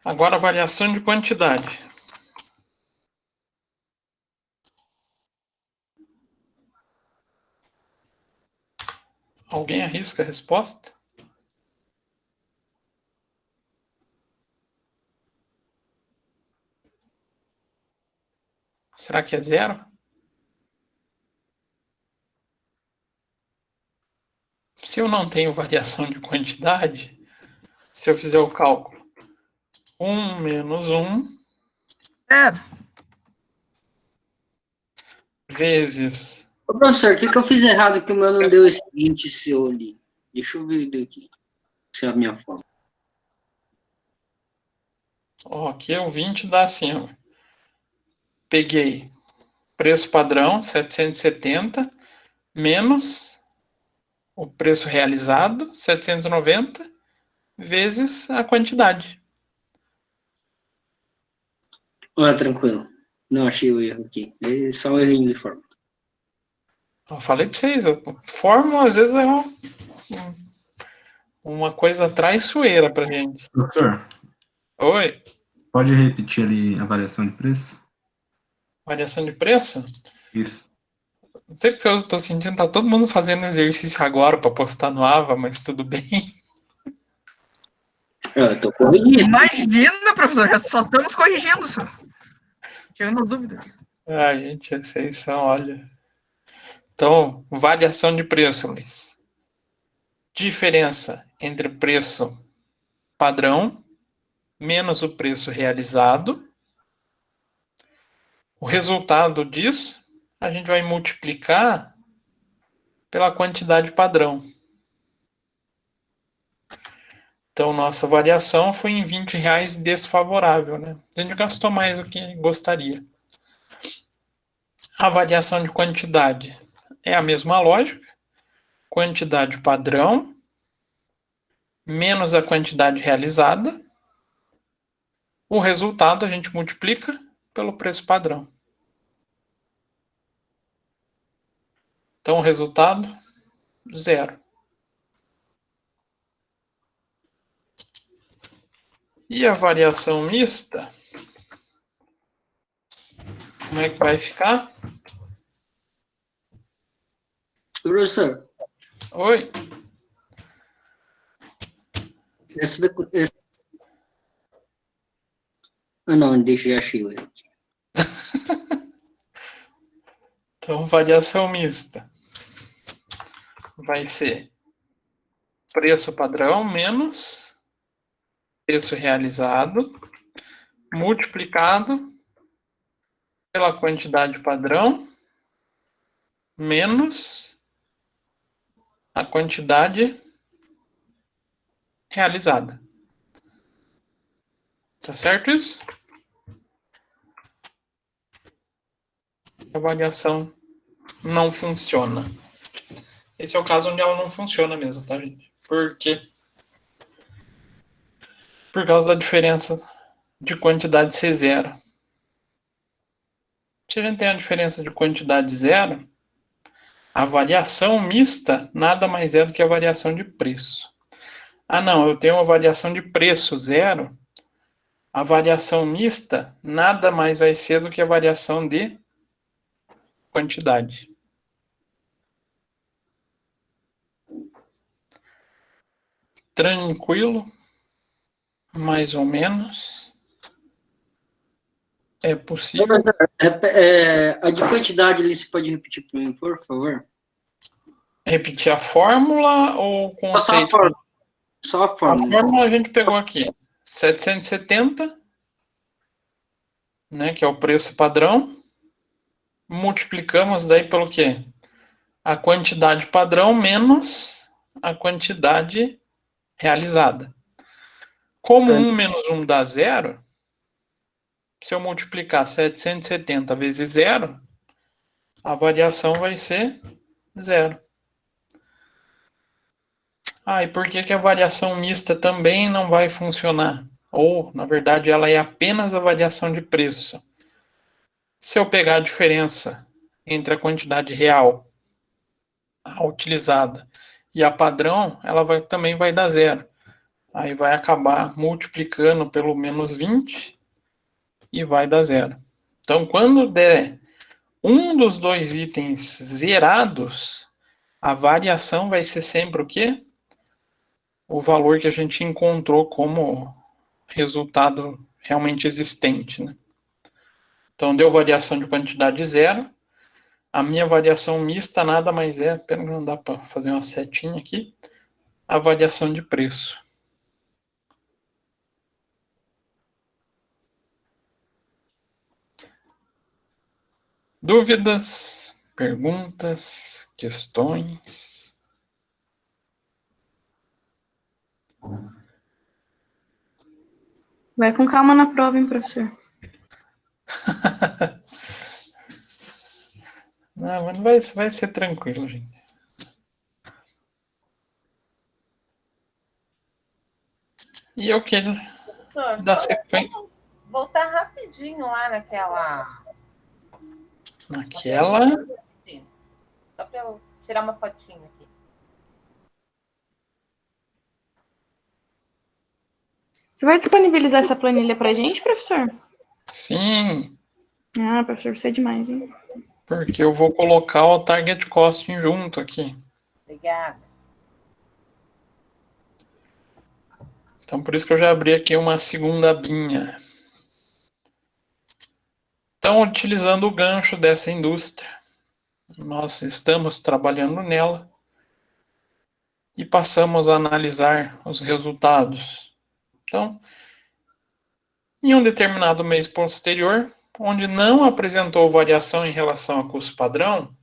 Agora, a variação de quantidade. Alguém arrisca a resposta? Será que é zero? Se eu não tenho variação de quantidade, se eu fizer o cálculo 1 menos 1 vezes... Ô, professor, o que eu fiz errado que o meu não deu esse 20 seu ali? Deixa eu ver daqui. Se é a minha forma. Ó, aqui o 20 dá assim, ó. Peguei preço padrão, 770, menos o preço realizado, 790, vezes a quantidade. Tranquilo. Não achei o erro aqui. É só um errinho de forma. Eu falei pra vocês, forma às vezes é uma coisa traiçoeira pra gente. Professor, Oi, pode repetir ali a variação de preço? variação de preço? Isso. Não sei porque eu tô sentindo, tá todo mundo fazendo exercício agora pra postar no Ava, mas tudo bem. Eu tô corrigindo. Imagina, professor, já só estamos corrigindo, só. Tirando as dúvidas. Ah, gente, vocês são, olha. Então, variação de preço, Luiz. Diferença entre preço padrão menos o preço realizado. O resultado disso, a gente vai multiplicar pela quantidade padrão. Então, nossa variação foi em R$20 desfavorável, né? A gente gastou mais do que gostaria. A variação de quantidade é a mesma lógica. Quantidade padrão menos a quantidade realizada. O resultado a gente multiplica pelo preço padrão. Então, o resultado, 0. E a variação mista, como é que vai ficar? Professor, Oi? Ah, não, deixa eu achei o erro aqui. Então, variação mista vai ser preço padrão menos preço realizado multiplicado pela quantidade padrão menos a quantidade realizada. Tá certo isso? A variação não funciona. Esse é o caso onde ela não funciona mesmo, tá, gente? Por quê? Por causa da diferença de quantidade ser zero. Se a gente tem a diferença de quantidade zero, a variação mista nada mais é do que a variação de preço. Ah, não, eu tenho uma variação de preço zero. A variação mista nada mais vai ser do que a variação de quantidade. Tranquilo? Mais ou menos. É possível. A de quantidade ali, você pode repetir para mim, por favor? Repetir a fórmula ou o conceito? Só a A fórmula. fórmula a gente pegou aqui. 770, né, que é o preço padrão. Multiplicamos daí pelo quê? A quantidade padrão menos a quantidade realizada. Como 1 menos 1 dá 0, se eu multiplicar 770 vezes 0, a variação vai ser 0. Ah, e por que a variação mista também não vai funcionar? Ou, na verdade, ela é apenas a variação de preço. Se eu pegar a diferença entre a quantidade real, a utilizada, e a padrão, ela também vai dar 0. Aí vai acabar multiplicando pelo menos 20 e vai dar 0. Então, quando der um dos dois itens zerados, a variação vai ser sempre o quê? O valor que a gente encontrou como resultado realmente existente, né? Então, deu variação de quantidade 0. A minha variação mista nada mais é, pera, não dá para fazer uma setinha aqui, a variação de preço. Dúvidas, perguntas, questões? Vai com calma na prova, hein, professor? Não, mas vai ser tranquilo, gente. E eu quero dar sequência. Voltar rapidinho lá naquela naquela. Só para eu tirar uma fotinha aqui. Você vai disponibilizar essa planilha pra gente, professor? Sim, Ah, professor, você é demais, hein? porque eu vou colocar o target costing junto aqui. Obrigada. Então, por isso que eu já abri aqui uma segunda abinha. Então, utilizando o gancho dessa indústria, nós estamos trabalhando nela e passamos a analisar os resultados. Então, em um determinado mês posterior, onde não apresentou variação em relação a custo padrão...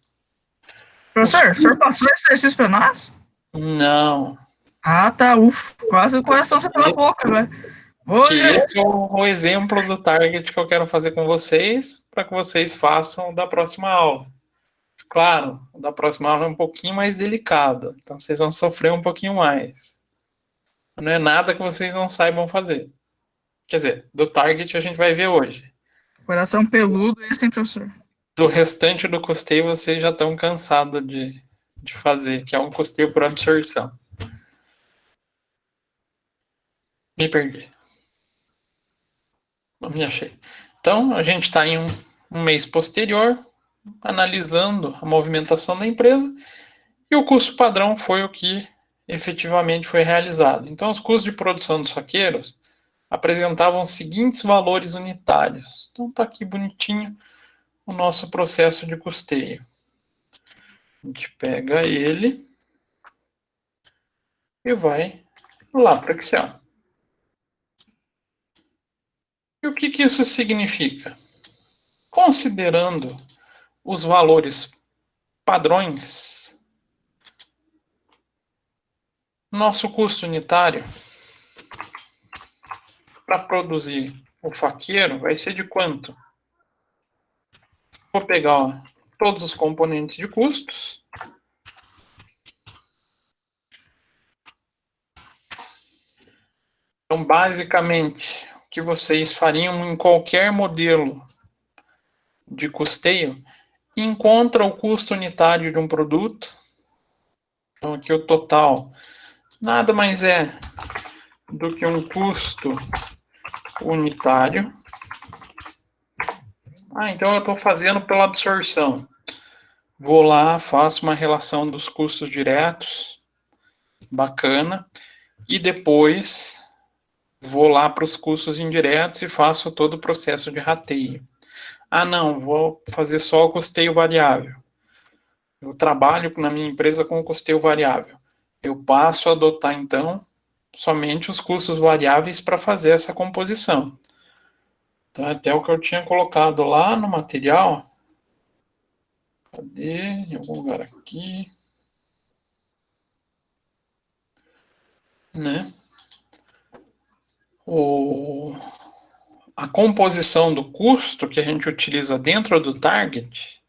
Professor, o senhor passou esse exercício para nós? Não. Ah, tá. Ufa, quase o coração saiu pela boca, velho. Que esse é o exemplo do target que eu quero fazer com vocês, para que vocês façam da próxima aula. Claro, o da próxima aula é um pouquinho mais delicado, então vocês vão sofrer um pouquinho mais. Não é nada que vocês não saibam fazer. Quer dizer, do target a gente vai ver hoje. Coração peludo, esse tem, professor. Do restante do custeio vocês já estão cansados de fazer, que é um custeio por absorção. Me perdi. Não me achei. Então, a gente está em um mês posterior, analisando a movimentação da empresa, e o custo padrão foi o que efetivamente foi realizado. Então, os custos de produção dos saqueiros apresentavam os seguintes valores unitários. Então, está aqui bonitinho o nosso processo de custeio. A gente pega ele e vai lá para o Excel. E o que isso significa? Considerando os valores padrões, nosso custo unitário para produzir o faqueiro vai ser de quanto? Vou pegar todos os componentes de custos. Então, basicamente, o que vocês fariam em qualquer modelo de custeio, encontra o custo unitário de um produto. Então, aqui o total nada mais é do que um custo unitário. Então eu estou fazendo pela absorção. Vou lá, faço uma relação dos custos diretos. Bacana. E depois vou lá para os custos indiretos e faço todo o processo de rateio. Não, vou fazer só o custeio variável. Eu trabalho na minha empresa com o custeio variável. Eu passo a adotar, então, somente os custos variáveis para fazer essa composição. Então, até o que eu tinha colocado lá no material. Cadê? Em algum lugar aqui. Né? A composição do custo que a gente utiliza dentro do target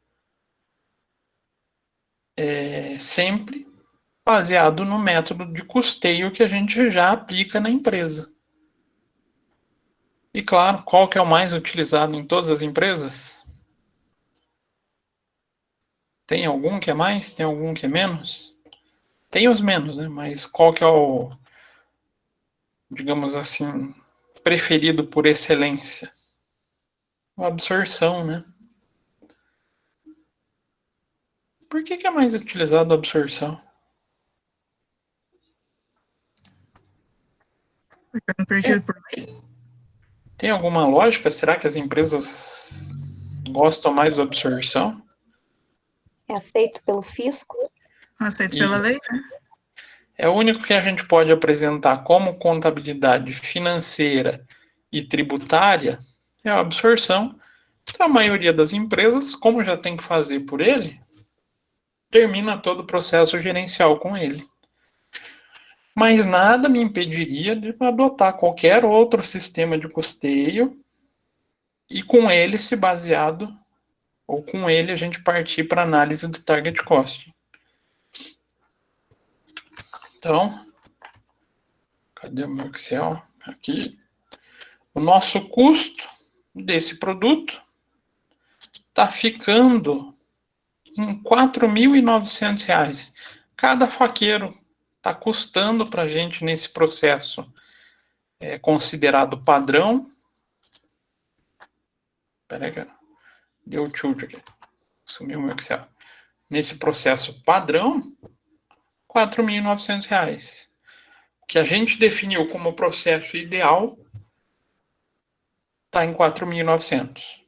é sempre baseado no método de custeio que a gente já aplica na empresa. E claro, qual que é o mais utilizado em todas as empresas? Tem algum que é mais? Tem algum que é menos? Tem os menos, né? Mas qual que é o, digamos assim, preferido por excelência? A absorção, né? Por que é mais utilizado a absorção? Porque eu não perdi por aí. Tem alguma lógica? Será que as empresas gostam mais da absorção? É aceito pelo fisco? Aceito pela lei, né? É o único que a gente pode apresentar como contabilidade financeira e tributária é a absorção. Então, a maioria das empresas, como já tem que fazer por ele, termina todo o processo gerencial com ele. Mas nada me impediria de adotar qualquer outro sistema de custeio e com ele se baseado, ou com ele a gente partir para análise do target cost. Então, cadê o meu Excel? Aqui. O nosso custo desse produto está ficando em R$ 4.900. Cada faqueiro está custando para a gente nesse processo considerado padrão. Espera aí, deu tilt aqui. Sumiu o meu Excel. Nesse processo padrão, R$ 4.900. O que a gente definiu como processo ideal está em 4.900.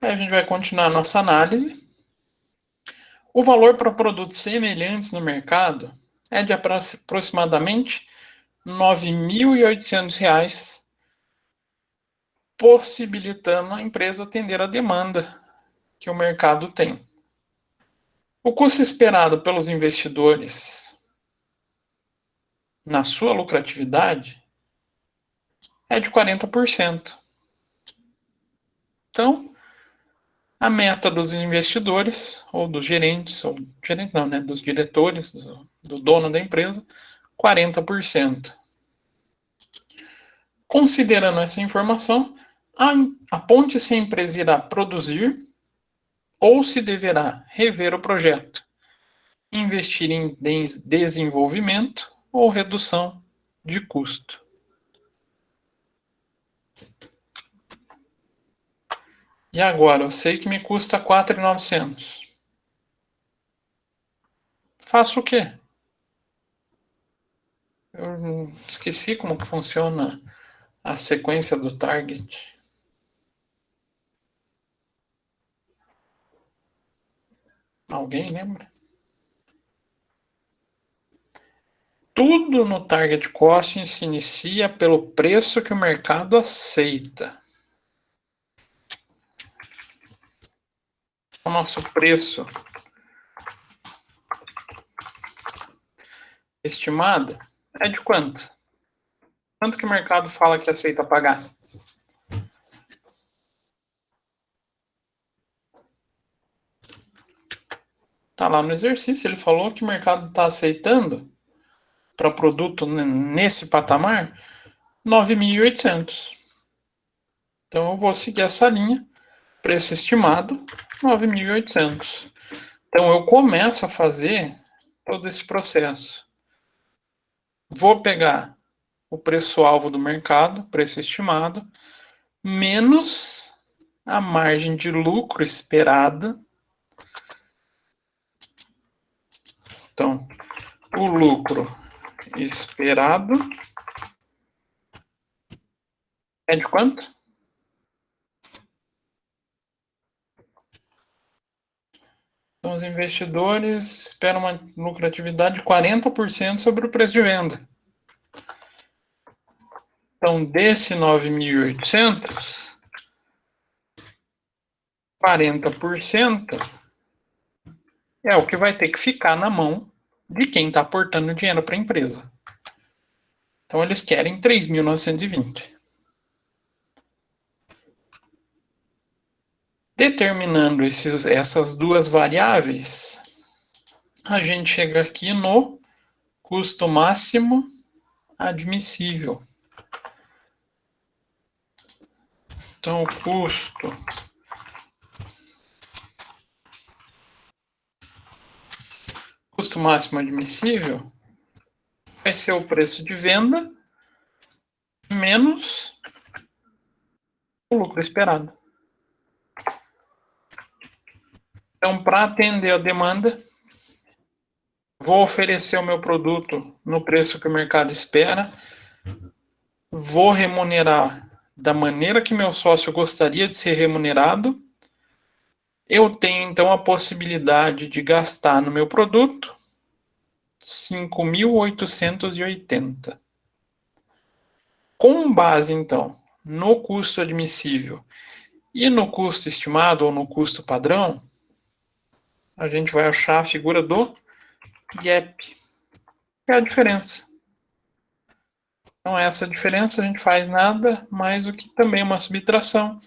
Aí a gente vai continuar a nossa análise. O valor para produtos semelhantes no mercado é de aproximadamente R$ 9.800, possibilitando a empresa atender a demanda que o mercado tem. O custo esperado pelos investidores na sua lucratividade é de 40%. Então, a meta dos investidores, ou dos gerentes, dos diretores, do dono da empresa, 40%. Considerando essa informação, a ponte se a empresa irá produzir ou se deverá rever o projeto, investir em desenvolvimento ou redução de custo. E agora, eu sei que me custa R$ 4.900. Faço o quê? Eu esqueci como que funciona a sequência do target. Alguém lembra? Tudo no target costing se inicia pelo preço que o mercado aceita. O nosso preço estimado é de quanto? Quanto que o mercado fala que aceita pagar? Tá lá no exercício, ele falou que o mercado está aceitando para produto nesse patamar 9.800. Então eu vou seguir essa linha, preço estimado 9.800. Então eu começo a fazer todo esse processo. Vou pegar o preço-alvo do mercado, preço estimado, menos a margem de lucro esperada. Então, o lucro esperado é de quanto? Então, os investidores esperam uma lucratividade de 40% sobre o preço de venda. Então, desse 9.800, 40% é o que vai ter que ficar na mão de quem está aportando dinheiro para a empresa. Então, eles querem 3.920. Determinando essas duas variáveis, a gente chega aqui no custo máximo admissível. Então, o custo máximo admissível vai ser o preço de venda menos o lucro esperado. Então, para atender a demanda, vou oferecer o meu produto no preço que o mercado espera, vou remunerar da maneira que meu sócio gostaria de ser remunerado. Eu tenho, então, a possibilidade de gastar no meu produto 5.880. Com base, então, no custo admissível e no custo estimado ou no custo padrão, a gente vai achar a figura do gap, que é a diferença. Então, essa diferença a gente faz nada mais do que também uma subtração.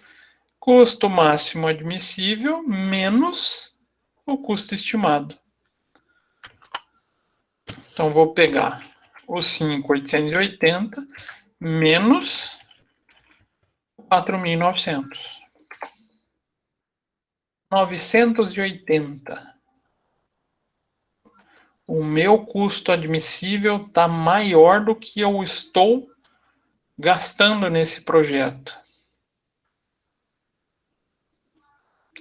Custo máximo admissível menos o custo estimado. Então, vou pegar os 5.880 menos 4.900. 980. O meu custo admissível está maior do que eu estou gastando nesse projeto.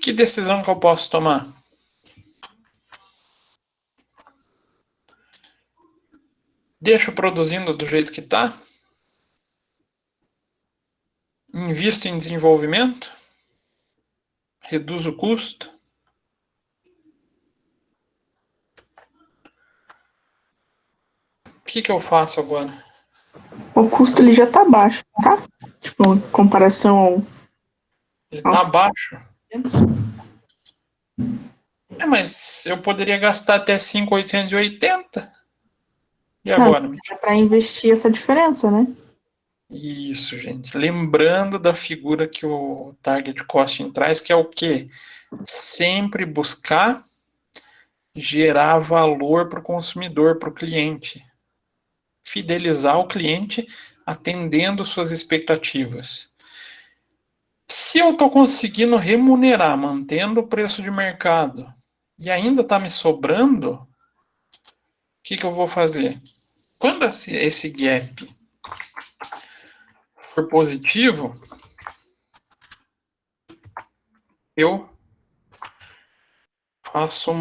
Que decisão que eu posso tomar? Deixo produzindo do jeito que está? Invisto em desenvolvimento? Reduzo o custo? O que eu faço agora? O custo ele já tá baixo, tá? Tipo, em comparação ao... Ele tá baixo? Mas eu poderia gastar até 5.880. E agora? É para investir essa diferença, né? Isso, gente. Lembrando da figura que o Target Costing traz, que é o quê? Sempre buscar gerar valor para o consumidor, para o cliente. Fidelizar o cliente atendendo suas expectativas. Se eu estou conseguindo remunerar, mantendo o preço de mercado, e ainda está me sobrando, o que eu vou fazer? Quando esse gap for positivo, eu faço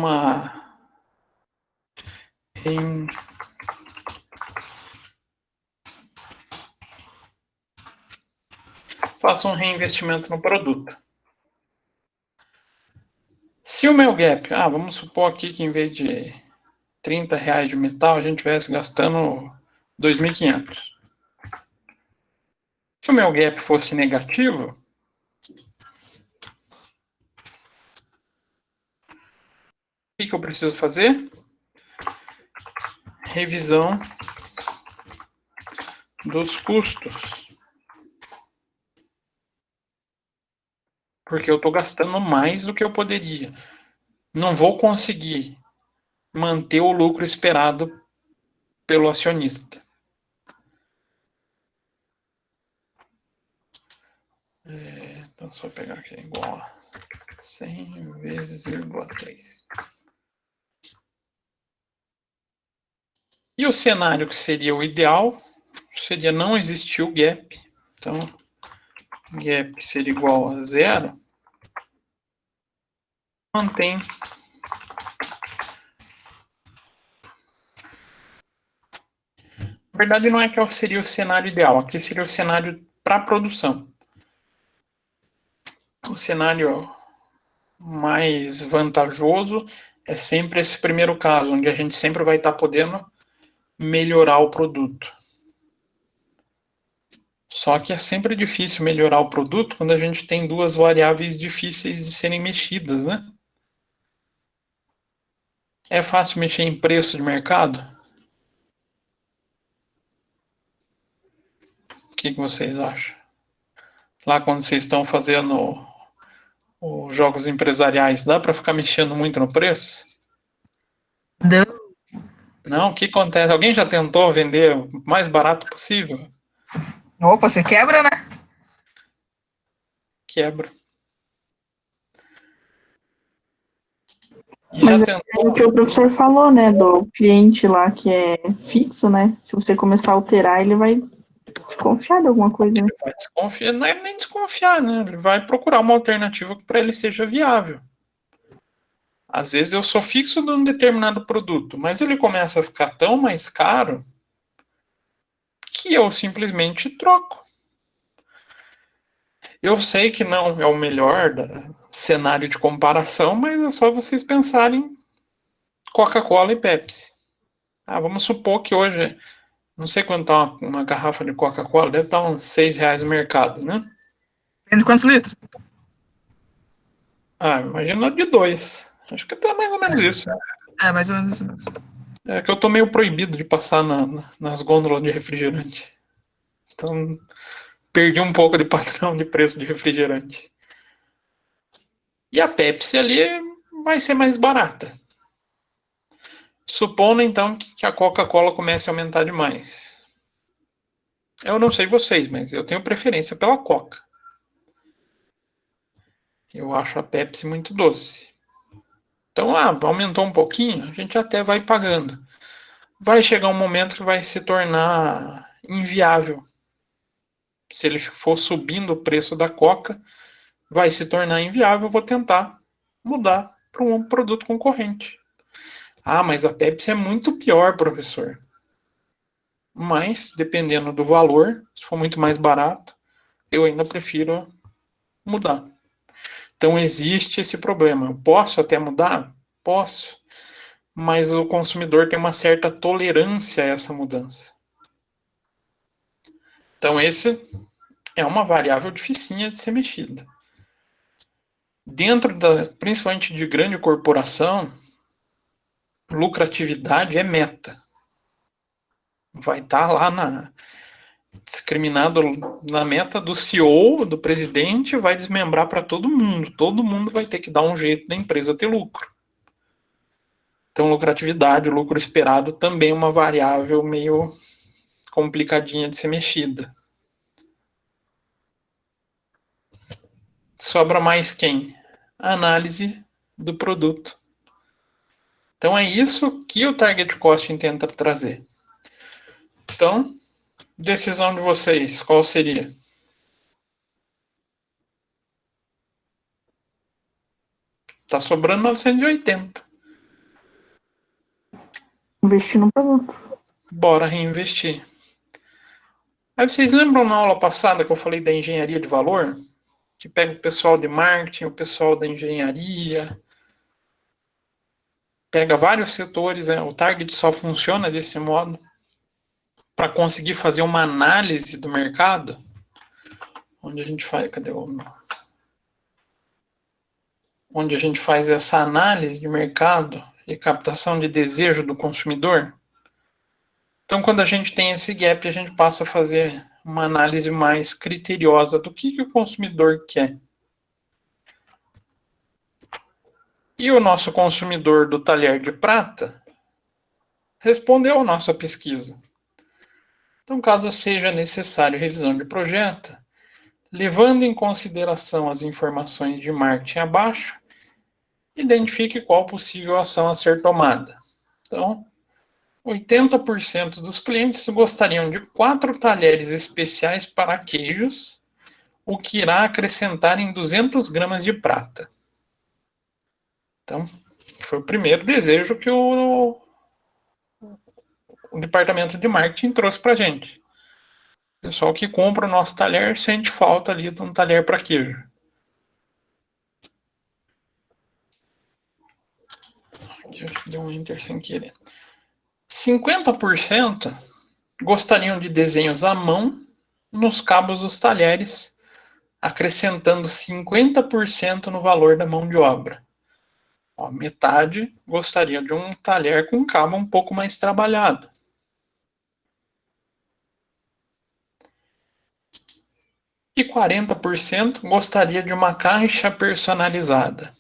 um reinvestimento no produto. Se o meu gap, vamos supor aqui que em vez de R$30 de metal, a gente estivesse gastando 2.500. Se o meu gap fosse negativo, o que eu preciso fazer? Revisão dos custos. Porque eu estou gastando mais do que eu poderia. Não vou conseguir manter o lucro esperado pelo acionista. Então, só pegar aqui igual a 100 vezes 0,3. E o cenário que seria o ideal seria não existir o gap. Então, gap seria igual a 0. Mantém na verdade, não é que seria o cenário ideal. Aqui seria o cenário para produção. O cenário mais vantajoso é sempre esse primeiro caso, onde a gente sempre vai estar podendo melhorar o produto. Só que é sempre difícil melhorar o produto quando a gente tem duas variáveis difíceis de serem mexidas, né? É fácil mexer em preço de mercado? O que vocês acham? Lá quando vocês estão fazendo os jogos empresariais, dá para ficar mexendo muito no preço? Não, o que acontece? Alguém já tentou vender o mais barato possível? Opa, você quebra, né? Quebra. E mas é o que o professor falou, né? Do cliente lá que é fixo, né? Se você começar a alterar, ele vai desconfiar de alguma coisa, né? Ele vai desconfiar, não é nem desconfiar, né? Ele vai procurar uma alternativa que para ele seja viável. Às vezes eu sou fixo de um determinado produto, mas ele começa a ficar tão mais caro que eu simplesmente troco. Eu sei que não é o melhor cenário de comparação, mas é só vocês pensarem Coca-Cola e Pepsi. Vamos supor que hoje, não sei quanto está uma garrafa de Coca-Cola, deve estar uns R$6 no mercado, né? Tem quantos litros? Imagina de 2. Acho que tá mais ou menos isso. É, mais ou menos isso mesmo. É que eu tô meio proibido de passar nas gôndolas de refrigerante. Então, perdi um pouco de padrão de preço de refrigerante. E a Pepsi ali vai ser mais barata. Supondo, então, que a Coca-Cola comece a aumentar demais. Eu não sei vocês, mas eu tenho preferência pela Coca. Eu acho a Pepsi muito doce. Então, aumentou um pouquinho, a gente até vai pagando. Vai chegar um momento que vai se tornar inviável. Se ele for subindo o preço da Coca, vai se tornar inviável, eu vou tentar mudar para um produto concorrente. Mas a Pepsi é muito pior, professor. Mas, dependendo do valor, se for muito mais barato, eu ainda prefiro mudar. Então, existe esse problema. Eu posso até mudar? Posso. Mas o consumidor tem uma certa tolerância a essa mudança. Então, esse é uma variável dificinha de ser mexida. Dentro principalmente de grande corporação, lucratividade é meta. Vai estar lá discriminado na meta do CEO, do presidente, vai desmembrar para todo mundo. Todo mundo vai ter que dar um jeito da empresa ter lucro. Então, lucratividade, o lucro esperado, também é uma variável meio complicadinha de ser mexida. Sobra mais quem? A análise do produto. Então, é isso que o Target Costing tenta trazer. Então, decisão de vocês, qual seria? Tá sobrando 980. Investir no produto. Bora reinvestir. Aí vocês lembram na aula passada que eu falei da engenharia de valor? Que pega o pessoal de marketing, o pessoal da engenharia, pega vários setores, o Target só funciona desse modo para conseguir fazer uma análise do mercado, onde a gente faz, onde a gente faz essa análise de mercado e captação de desejo do consumidor. Então, quando a gente tem esse gap, a gente passa a fazer uma análise mais criteriosa do que o consumidor quer. E o nosso consumidor do talher de prata respondeu à nossa pesquisa. Então, caso seja necessário revisão de projeto, levando em consideração as informações de marketing abaixo, identifique qual possível ação a ser tomada. Então, 80% dos clientes gostariam de 4 talheres especiais para queijos, o que irá acrescentar em 200 gramas de prata. Então, foi o primeiro desejo que o departamento de marketing trouxe para a gente. O pessoal que compra o nosso talher sente falta ali de um talher para queijo. Aqui deu um enter sem querer. 50% gostariam de desenhos à mão nos cabos dos talheres, acrescentando 50% no valor da mão de obra. Metade gostaria de um talher com cabo um pouco mais trabalhado. E 40% gostaria de uma caixa personalizada,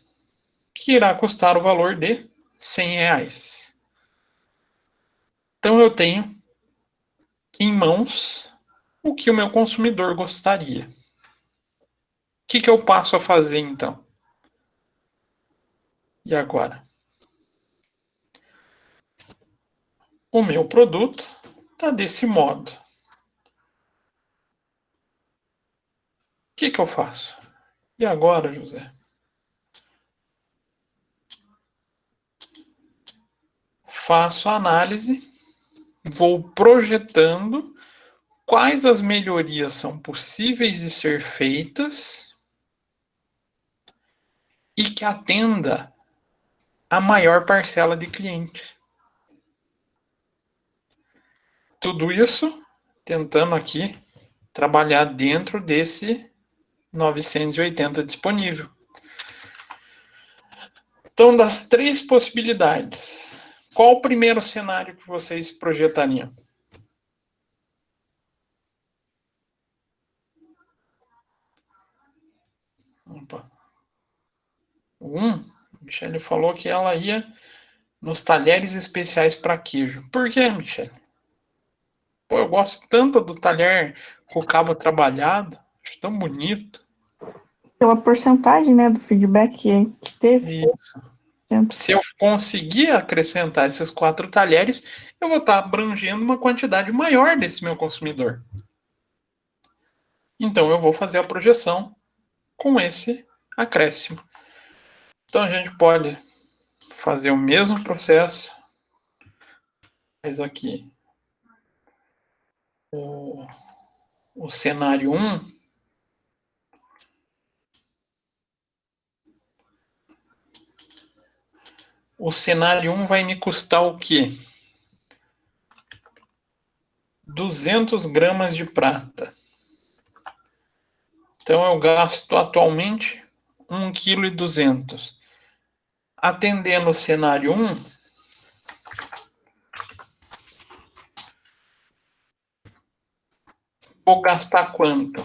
que irá custar o valor de R$100. Então eu tenho em mãos o que o meu consumidor gostaria. O que eu passo a fazer então? E agora? O meu produto está desse modo. O que eu faço? E agora, José? Faço a análise, vou projetando quais as melhorias são possíveis de ser feitas e que atenda a maior parcela de clientes. Tudo isso tentando aqui trabalhar dentro desse 980 disponível. Então, das 3 possibilidades, qual o primeiro cenário que vocês projetariam? Opa. Michele falou que ela ia nos talheres especiais para queijo. Por quê, Michele? Pô, eu gosto tanto do talher com o cabo trabalhado. Acho tão bonito. Pela porcentagem, né, do feedback que teve. Isso. Se eu conseguir acrescentar esses 4 talheres, eu vou estar abrangendo uma quantidade maior desse meu consumidor. Então, eu vou fazer a projeção com esse acréscimo. Então, a gente pode fazer o mesmo processo. Faz aqui o cenário 1. O cenário 1 vai me custar o quê? 200 gramas de prata. Então, eu gasto atualmente 1,2 kg. Atendendo o cenário 1, vou gastar quanto?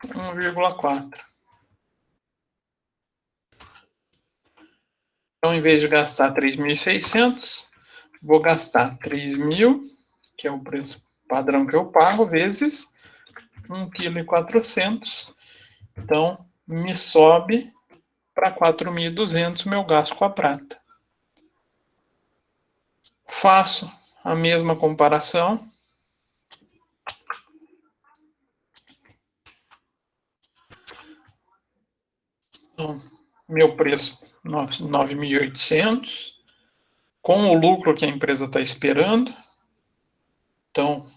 1,4. Então, em vez de gastar 3.600, vou gastar 3.000, que é o preço padrão que eu pago, vezes 1,4 kg. Então, me sobe para 4.200 meu gasto com a prata. Faço a mesma comparação. Então, meu preço 9.800, com o lucro que a empresa está esperando. Então,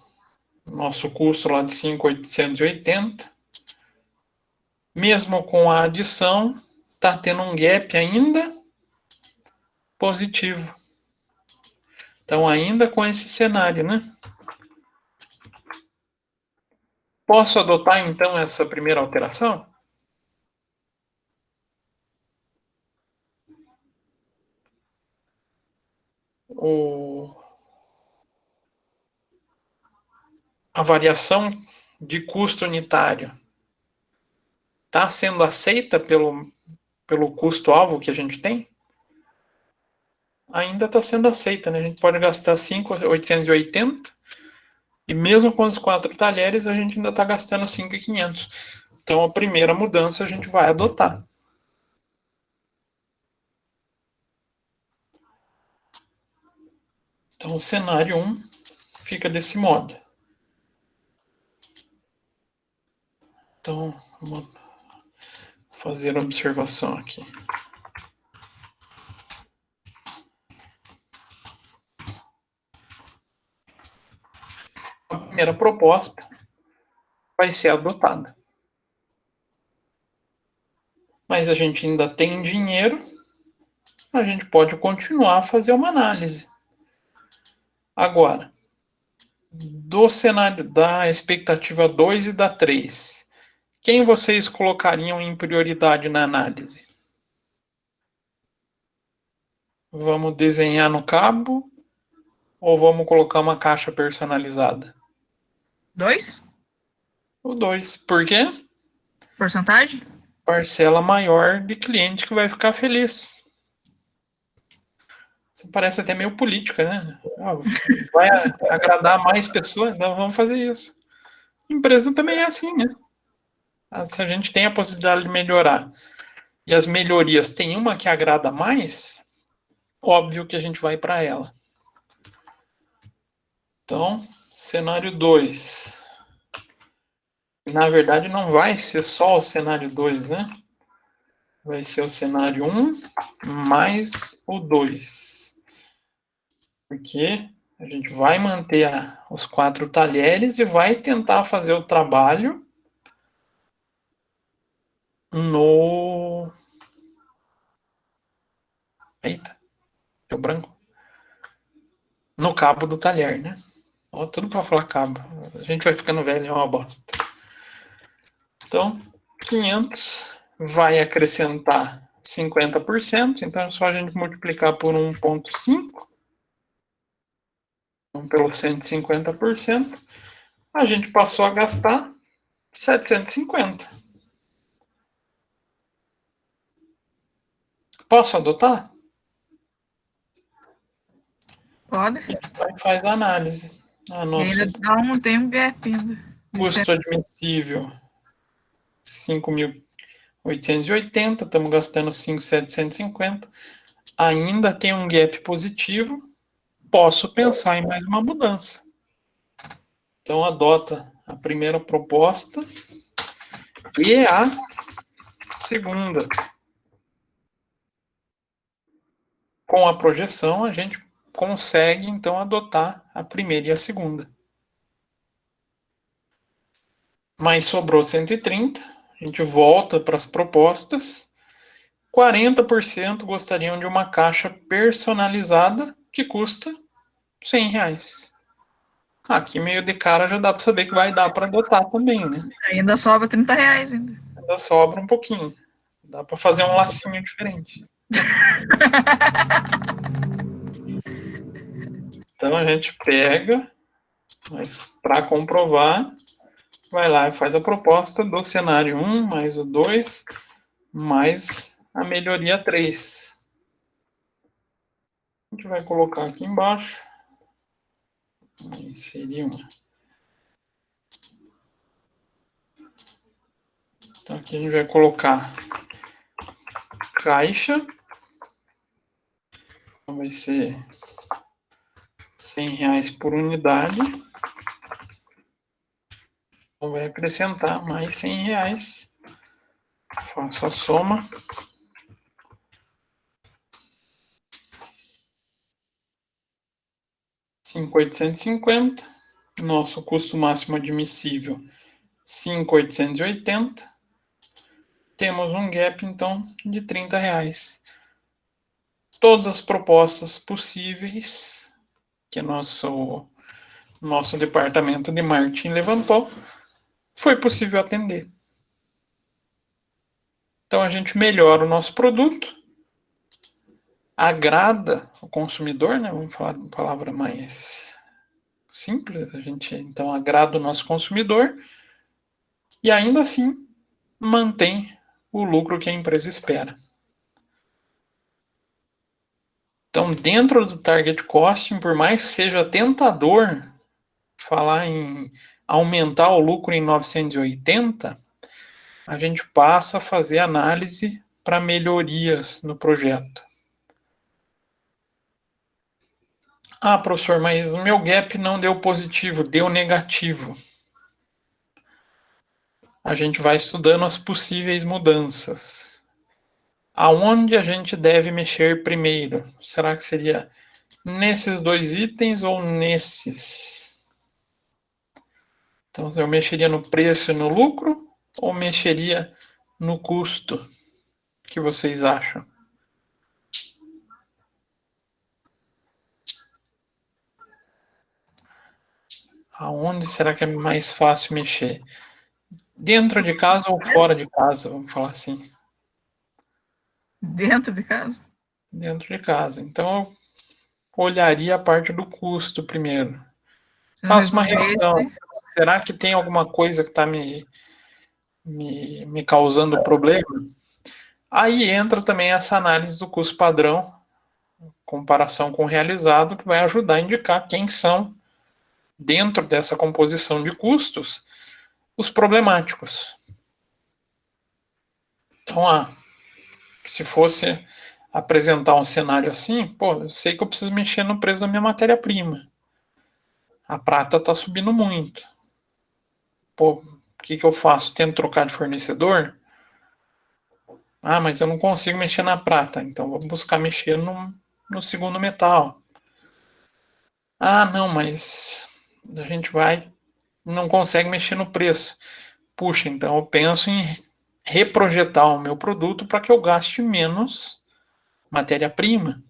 nosso custo lá de 5.880. Mesmo com a adição, está tendo um gap ainda positivo. Então, ainda com esse cenário, né? Posso adotar, então, essa primeira alteração? A variação de custo unitário está sendo aceita pelo custo-alvo que a gente tem? Ainda está sendo aceita, né? A gente pode gastar 5.880 e mesmo com os 4 talheres a gente ainda está gastando 5.500. Então a primeira mudança a gente vai adotar. Então o cenário 1 fica desse modo. Então, vamos fazer a observação aqui. A primeira proposta vai ser adotada. Mas a gente ainda tem dinheiro, a gente pode continuar a fazer uma análise. Agora, do cenário da expectativa 2 e da 3, quem vocês colocariam em prioridade na análise? Vamos desenhar no cabo ou vamos colocar uma caixa personalizada? 2? O 2. Por quê? Porcentagem? Parcela maior de cliente que vai ficar feliz. Isso parece até meio política, né? Vai agradar mais pessoas, então vamos fazer isso. Empresa também é assim, né? Se a gente tem a possibilidade de melhorar e as melhorias tem uma que agrada mais, óbvio que a gente vai para ela. Então, cenário 2. Na verdade, não vai ser só o cenário 2, né? Vai ser o cenário 1 mais o 2. Porque a gente vai manter os 4 talheres e vai tentar fazer o trabalho no... Eita, deu branco. No cabo do talher, né? Ó, tudo para falar cabo. A gente vai ficando velho, é uma bosta. Então, 500 vai acrescentar 50%, então é só a gente multiplicar por 1,5. Então, pelo 150%, a gente passou a gastar 750. Posso adotar? Pode. Faz a análise. Ainda tem um gap ainda. Custo admissível, 5.000. 880, estamos gastando 5.750. Ainda tem um gap positivo. Posso pensar em mais uma mudança. Então, adota a primeira proposta e a segunda. Com a projeção, a gente consegue, então, adotar a primeira e a segunda. Mas sobrou 130, a gente volta para as propostas. 40% gostariam de uma caixa personalizada que custa R$100. Aqui meio de cara já dá para saber que vai dar para adotar também, né? Ainda sobra R$30 ainda. Ainda sobra um pouquinho. Dá para fazer um lacinho diferente. Então a gente pega, mas para comprovar, vai lá e faz a proposta do cenário 1 mais o 2 mais a melhoria 3. A gente vai colocar aqui embaixo. Inserir uma. Então aqui a gente vai colocar caixa. Então vai ser R$100 por unidade. Então vai acrescentar mais R$100. Faço a soma. R$5.850. Nosso custo máximo admissível, R$5.880. Temos um gap, então, de R$30. Todas as propostas possíveis que nosso departamento de marketing levantou, foi possível atender. Então, a gente melhora o nosso produto, agrada o consumidor, né? Vamos falar uma palavra mais simples. A gente, então, agrada o nosso consumidor e, ainda assim, mantém o lucro que a empresa espera. Então, dentro do target costing, por mais que seja tentador falar em aumentar o lucro em 980, a gente passa a fazer análise para melhorias no projeto. Ah, professor, mas o meu gap não deu positivo, deu negativo. A gente vai estudando as possíveis mudanças. Aonde a gente deve mexer primeiro? Será que seria nesses dois itens ou nesses? Então, eu mexeria no preço e no lucro ou mexeria no custo? O que vocês acham? Aonde será que é mais fácil mexer? Dentro de casa ou fora de casa, vamos falar assim. Dentro de casa? Dentro de casa. Então, eu olharia a parte do custo primeiro. Faço uma revisão. Será que tem alguma coisa que está me causando problema? Aí entra também essa análise do custo padrão, comparação com o realizado, que vai ajudar a indicar quem são, dentro dessa composição de custos, os problemáticos. Então, se fosse apresentar um cenário assim, eu sei que eu preciso mexer no preço da minha matéria-prima. A prata está subindo muito. O que eu faço? Tento trocar de fornecedor? Ah, mas eu não consigo mexer na prata, então vou buscar mexer no segundo metal. Ah, não, mas a gente não consegue mexer no preço. Puxa, então eu penso em reprojetar o meu produto para que eu gaste menos matéria-prima.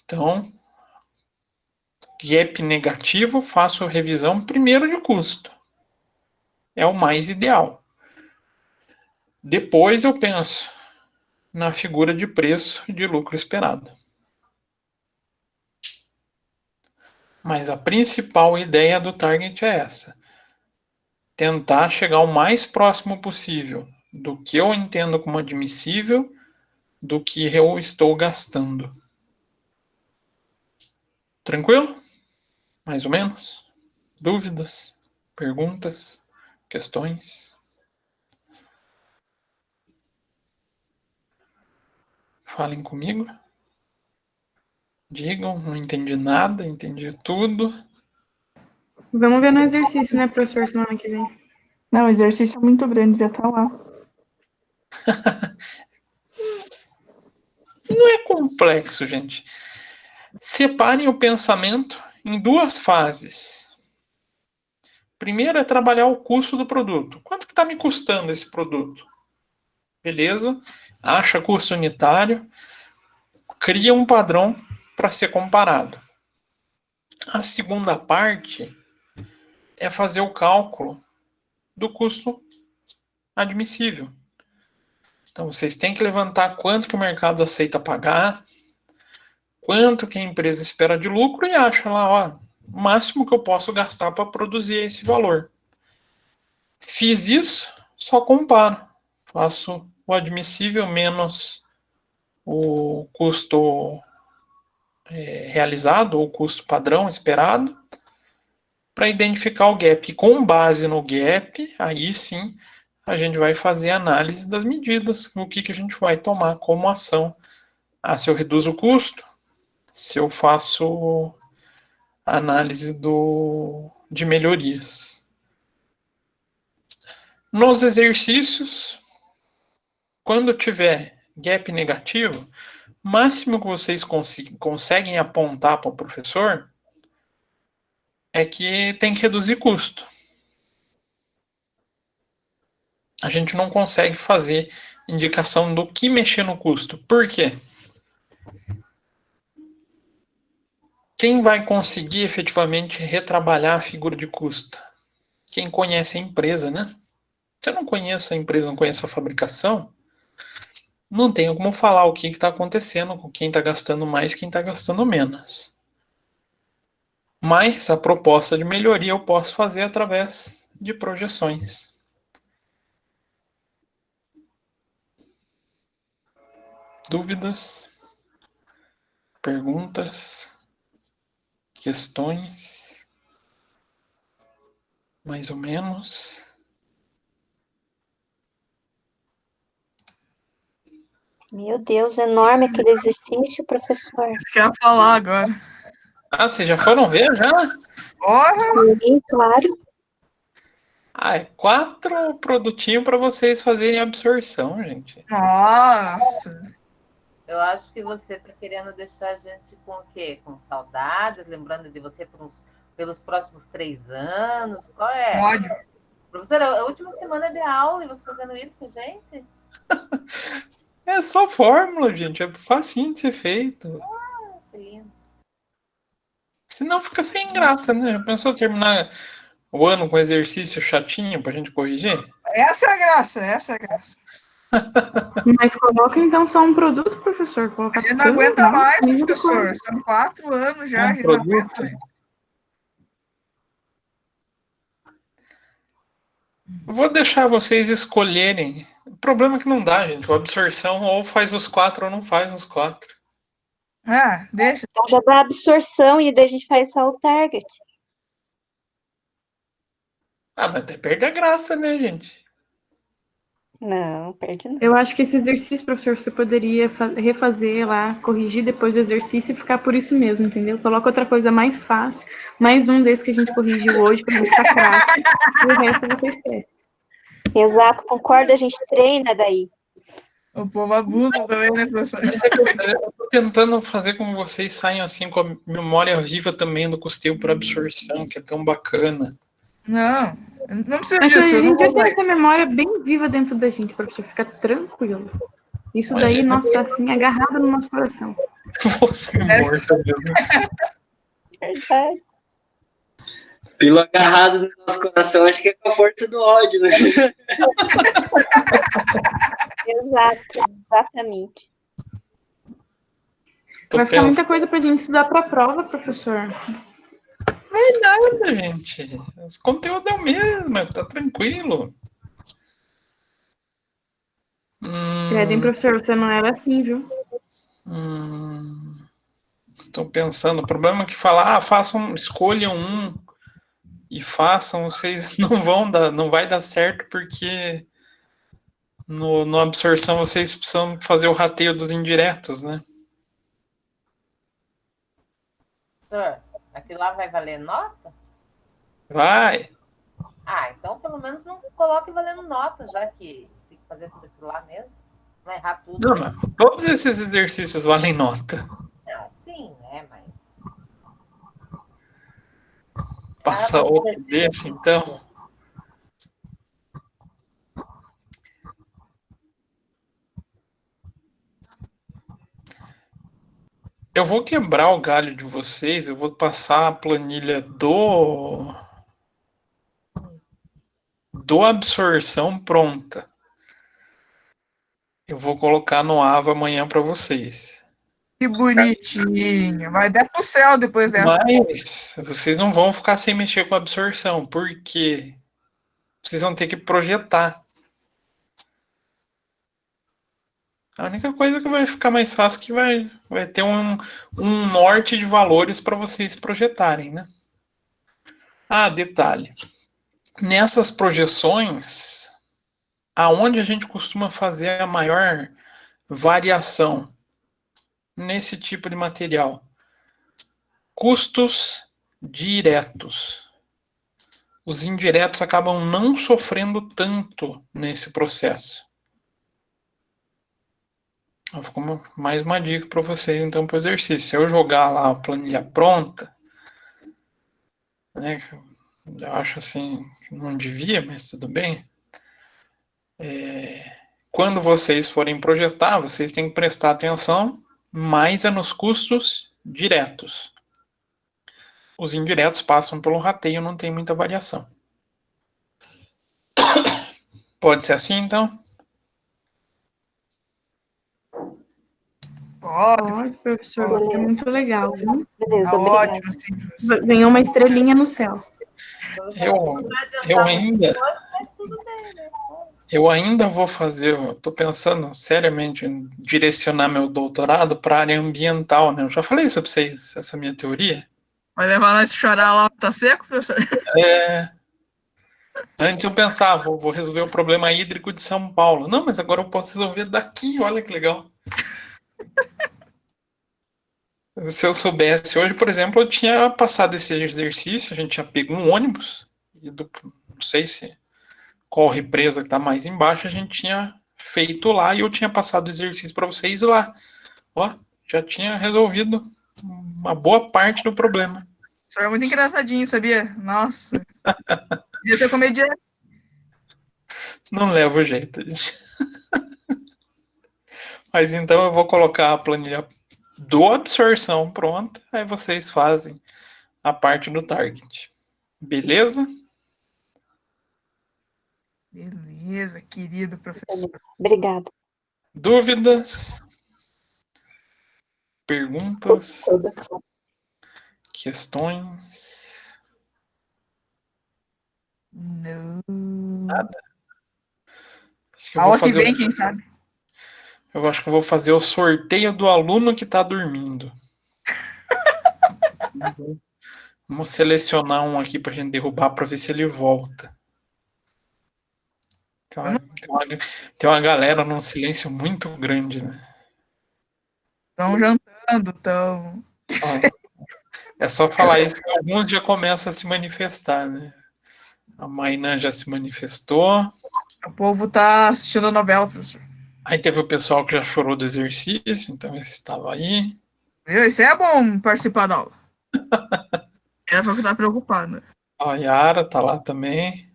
Então, gap negativo, faço revisão primeiro de custo. É o mais ideal. Depois eu penso na figura de preço e de lucro esperado. Mas a principal ideia do target é essa. Tentar chegar o mais próximo possível do que eu entendo como admissível, do que eu estou gastando. Tranquilo? Mais ou menos? Dúvidas? Perguntas? Questões? Falem comigo. Digam, não entendi nada, entendi tudo. Vamos ver no exercício, né, professor, semana que vem. Não, o exercício é muito grande, já tá lá. Não é complexo, gente. Separem o pensamento em duas fases. Primeiro é trabalhar o custo do produto. Quanto que está me custando esse produto? Beleza? Acha custo unitário. Cria um padrão para ser comparado. A segunda parte é fazer o cálculo do custo admissível. Então, vocês têm que levantar quanto que o mercado aceita pagar, quanto que a empresa espera de lucro e acha lá, ó, o máximo que eu posso gastar para produzir esse valor. Fiz isso, só comparo. Faço o admissível menos o custo realizado, ou o custo padrão esperado, para identificar o gap. E com base no gap, aí sim, a gente vai fazer análise das medidas, o que a gente vai tomar como ação. Se eu reduzo o custo, se eu faço análise de melhorias. Nos exercícios, quando tiver gap negativo, o máximo que vocês conseguem apontar para o professor é que tem que reduzir custo. A gente não consegue fazer indicação do que mexer no custo. Por quê? Quem vai conseguir efetivamente retrabalhar a figura de custo? Quem conhece a empresa, né? Se eu não conheço a empresa, não conheço a fabricação, não tenho como falar o que está acontecendo com quem está gastando mais e quem está gastando menos. Mas a proposta de melhoria eu posso fazer através de projeções. Dúvidas? Perguntas? Questões? Mais ou menos? Meu Deus, enorme aquele exercício, professor. Isso que eu ia falar agora. Vocês já foram ver, já? Porra! Sim, claro. É 4 produtinhos para vocês fazerem absorção, gente. Nossa! Eu acho que você está querendo deixar a gente com o quê? Com saudades, lembrando de você pelos próximos 3 anos? Qual é? Ódio. Professora, a última semana de aula e você fazendo isso com a gente? É só fórmula, gente. É facinho de ser feito. Que lindo. Senão fica sem graça, né? Já pensou terminar o ano com exercício chatinho pra gente corrigir? Essa é a graça, essa é a graça. Mas coloca então só um produto, professor. Coloca A gente não aguenta mais, professor. São 4 anos já, a gente não aguenta mais. Vou deixar vocês escolherem. O problema é que não dá, gente. A absorção ou faz os 4 ou não faz os 4. Deixa. Então já dá absorção e daí a gente faz só o target. Mas até perde a graça, né, gente? Não, perde não. Eu acho que esse exercício, professor, você poderia refazer lá, corrigir depois do exercício e ficar por isso mesmo, entendeu? Coloca outra coisa mais fácil, mais um desses que a gente corrigiu hoje pra gente ficar craque, e o resto você esquece. Exato, concordo, a gente treina daí. O povo abusa também, né, professor? Eu tô tentando fazer com que vocês saiam assim com a memória viva também do custeio por absorção, que é tão bacana. Não precisa Mas disso. a gente já tem vai. essa memória bem viva dentro da gente, professor, fica tranquilo. Isso daí, nossa, tá assim, agarrado no nosso coração. Você é morta mesmo. Verdade. Pelo agarrado no nosso coração, acho que é com a força do ódio, né? Exato, exatamente. Vai ficar muita coisa pra gente estudar pra prova, professor. Não é nada, gente. Os conteúdos é o mesmo, tá tranquilo. Credo, hein, professor? Você não era assim, viu? Estou pensando. O problema é que falar, escolha um e façam, vocês não vai dar certo, porque no absorção vocês precisam fazer o rateio dos indiretos, né? Professor, aquilo lá vai valer nota? Vai. Então pelo menos não coloque valendo nota, já que tem que fazer tudo aquilo lá mesmo. Não errar tudo. Não, mas todos esses exercícios valem nota. Não, sim, né? Mas. Passa outro desse, então. Eu vou quebrar o galho de vocês, eu vou passar a planilha do absorção pronta. Eu vou colocar no AVA amanhã para vocês. Que bonitinho. Vai dar pro céu depois dessa. Mas vocês não vão ficar sem mexer com a absorção, porque vocês vão ter que projetar. A única coisa que vai ficar mais fácil é que vai ter um norte de valores para vocês projetarem, né? Detalhe. Nessas projeções, aonde a gente costuma fazer a maior variação nesse tipo de material? Custos diretos. Os indiretos acabam não sofrendo tanto nesse processo. Ficou mais uma dica para vocês, então, para o exercício. Se eu jogar lá a planilha pronta, né, eu acho assim, que não devia, mas tudo bem. Quando vocês forem projetar, vocês têm que prestar atenção mais nos custos diretos. Os indiretos passam pelo rateio, não tem muita variação. Pode ser assim, então? Pode, professor. Isso é muito legal, viu? Beleza, Ótimo, sim, professor. Ganhou uma estrelinha no céu. Eu ainda vou fazer, estou pensando seriamente em direcionar meu doutorado para a área ambiental, né? Eu já falei isso para vocês, essa minha teoria. Vai levar nós a chorar lá, tá seco, professor? Antes eu pensava, vou resolver o problema hídrico de São Paulo. Não, mas agora eu posso resolver daqui, olha que legal. Se eu soubesse hoje, por exemplo, eu tinha passado esse exercício, a gente tinha pego um ônibus, não sei se qual represa que está mais embaixo, a gente tinha feito lá e eu tinha passado o exercício para vocês lá. Ó, já tinha resolvido uma boa parte do problema. O senhor é muito engraçadinho, sabia? Nossa. Podia ser comediante. Não leva o jeito, gente. Mas então eu vou colocar a planilha do absorção pronta, aí vocês fazem a parte do target. Beleza? Beleza, querido professor. Obrigada. Dúvidas? Perguntas? Questões? Não. Nada? Aula que vem, quem sabe? Eu acho que eu vou fazer o sorteio do aluno que está dormindo. Vamos selecionar um aqui para a gente derrubar para ver se ele volta. Tem uma galera num silêncio muito grande, né? Estão jantando, estão. É só falar isso que alguns já começam a se manifestar, né? A Mainã já se manifestou. O povo tá assistindo a novela, professor. Aí teve o pessoal que já chorou do exercício, então esse estava aí. Viu? Isso é bom participar da aula. Era pra ficar preocupado. A Yara tá lá também.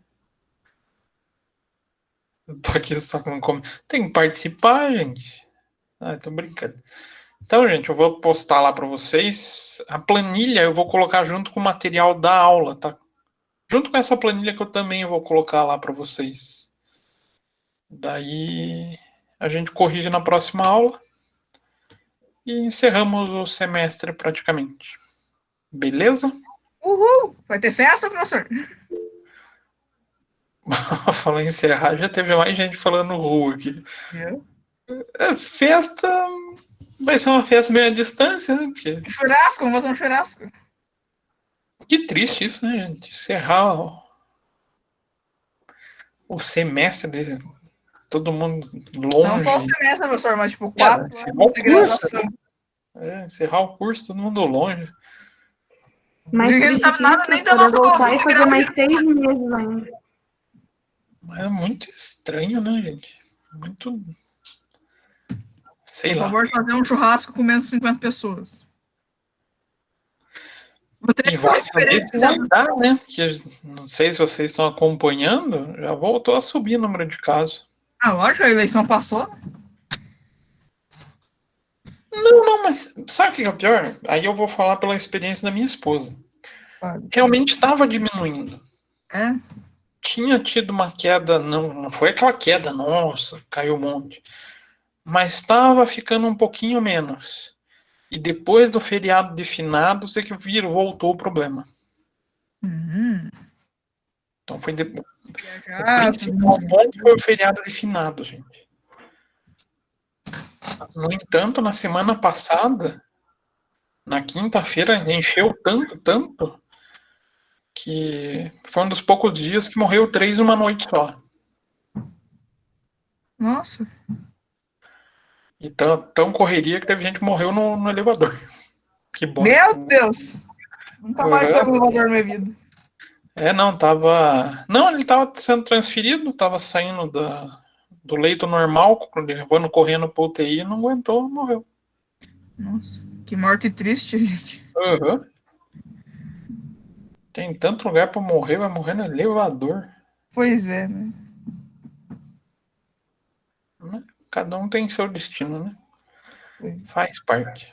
Eu tô aqui só com... Tem que participar, gente. Tô brincando. Então, gente, eu vou postar lá para vocês. A planilha eu vou colocar junto com o material da aula, tá? Junto com essa planilha que eu também vou colocar lá para vocês. Daí a gente corrige na próxima aula. E encerramos o semestre praticamente. Beleza? Uhul! Vai ter festa, professor? Falando em encerrar, já teve mais gente falando rua aqui. Festa... Vai ser uma festa meio à distância, né? Porque... Churrasco, vamos fazer um churrasco. Que triste isso, né, gente? Encerrar o semestre dele. Todo mundo longe. Não só o semestre, professor, mas tipo, É, 4 encerrar anos o de curso. graduação. Encerrar o curso, todo mundo longe. Mas Ninguém triste sabe que nada isso, nem da poder nossa voltar posição e de fazer grau. mais 6 meses ainda. Mas é muito estranho, né, gente? Muito. Sei Por lá. favor, fazer um churrasco com menos de 50 pessoas. Vou ter E que vai fazer saber se diferença. vai dar, né? Porque não sei se vocês estão acompanhando, já voltou a subir o número de casos. Ah, lógico, a eleição passou. Não, mas sabe o que é o pior? Aí eu vou falar pela experiência da minha esposa. Realmente estava diminuindo. É? Tinha tido uma queda, não foi aquela queda, nossa, caiu um monte. Mas estava ficando um pouquinho menos. E depois do feriado de finados é que voltou o problema. Então foi depois. O principal ponto foi o feriado de finados, gente. No entanto, na semana passada, na quinta-feira, encheu tanto, que foi um dos poucos dias que morreu 3 numa noite só. Nossa. E tão correria que teve gente que morreu no elevador. Que bosta. Meu Deus! Nunca mais foi um elevador na minha vida. Não, ele tava sendo transferido, tava saindo do leito normal, levando correndo pro UTI, não aguentou, morreu. Nossa, que morte triste, gente. Uhum. Tem tanto lugar pra morrer, vai morrer no elevador. Pois é, né? Cada um tem seu destino, né? Faz parte.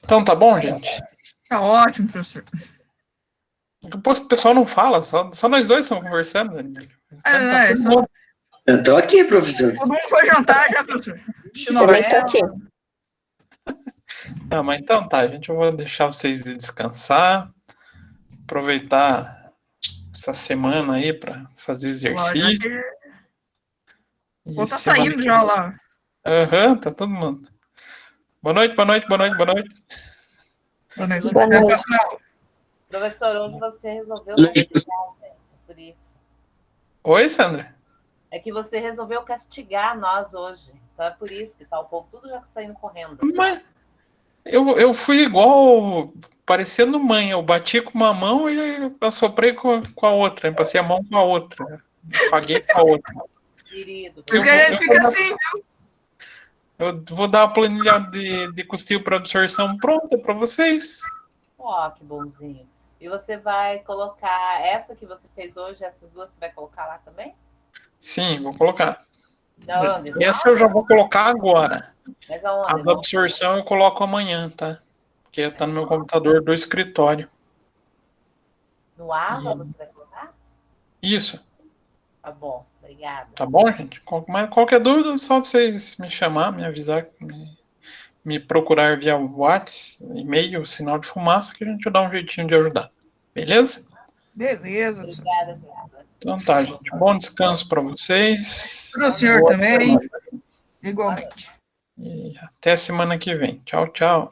Então tá bom, gente? Tá ótimo, professor. Depois o pessoal não fala, só nós dois estamos conversando, Daniel. Tá tudo bom. Eu tô aqui, professor. Todo mundo foi jantar já, professor. Também tô aqui. Não, mas então tá, gente. Eu vou deixar vocês descansar. Aproveitar essa semana aí para fazer exercício. Vou estar saindo já lá. Aham, tá todo mundo. Boa noite, boa noite, boa noite, boa noite. Boa noite. Boa noite. Professor, hoje você resolveu castigar, né? Por isso. Oi, Sandra? É que você resolveu castigar nós hoje. Então é por isso que tá o povo tudo já saindo correndo. Mas eu fui igual, parecendo mãe. Eu bati com uma mão e assoprei com a outra. Eu passei a mão com a outra. Paguei com a outra. Querido. Por isso que a gente fica assim, viu? Eu vou dar a planilha de custeio para absorção pronta para vocês. Ó, que bonzinho. E você vai colocar essa que você fez hoje, essas duas você vai colocar lá também? Sim, vou colocar. Da onde? Essa eu já vou colocar agora. Mas aonde? A da absorção eu coloco amanhã, tá? Porque tá no meu computador do escritório. No AVA você vai colocar? Isso. Tá bom, obrigada. Tá bom, gente? Qualquer dúvida, é só vocês me chamar, me avisar, me procurar via WhatsApp, e-mail, sinal de fumaça, que a gente dá um jeitinho de ajudar. Beleza? Beleza. Obrigada. Então tá, gente. Bom descanso para vocês. Para o senhor Boa também. semana. Igualmente. E até semana que vem. Tchau, tchau.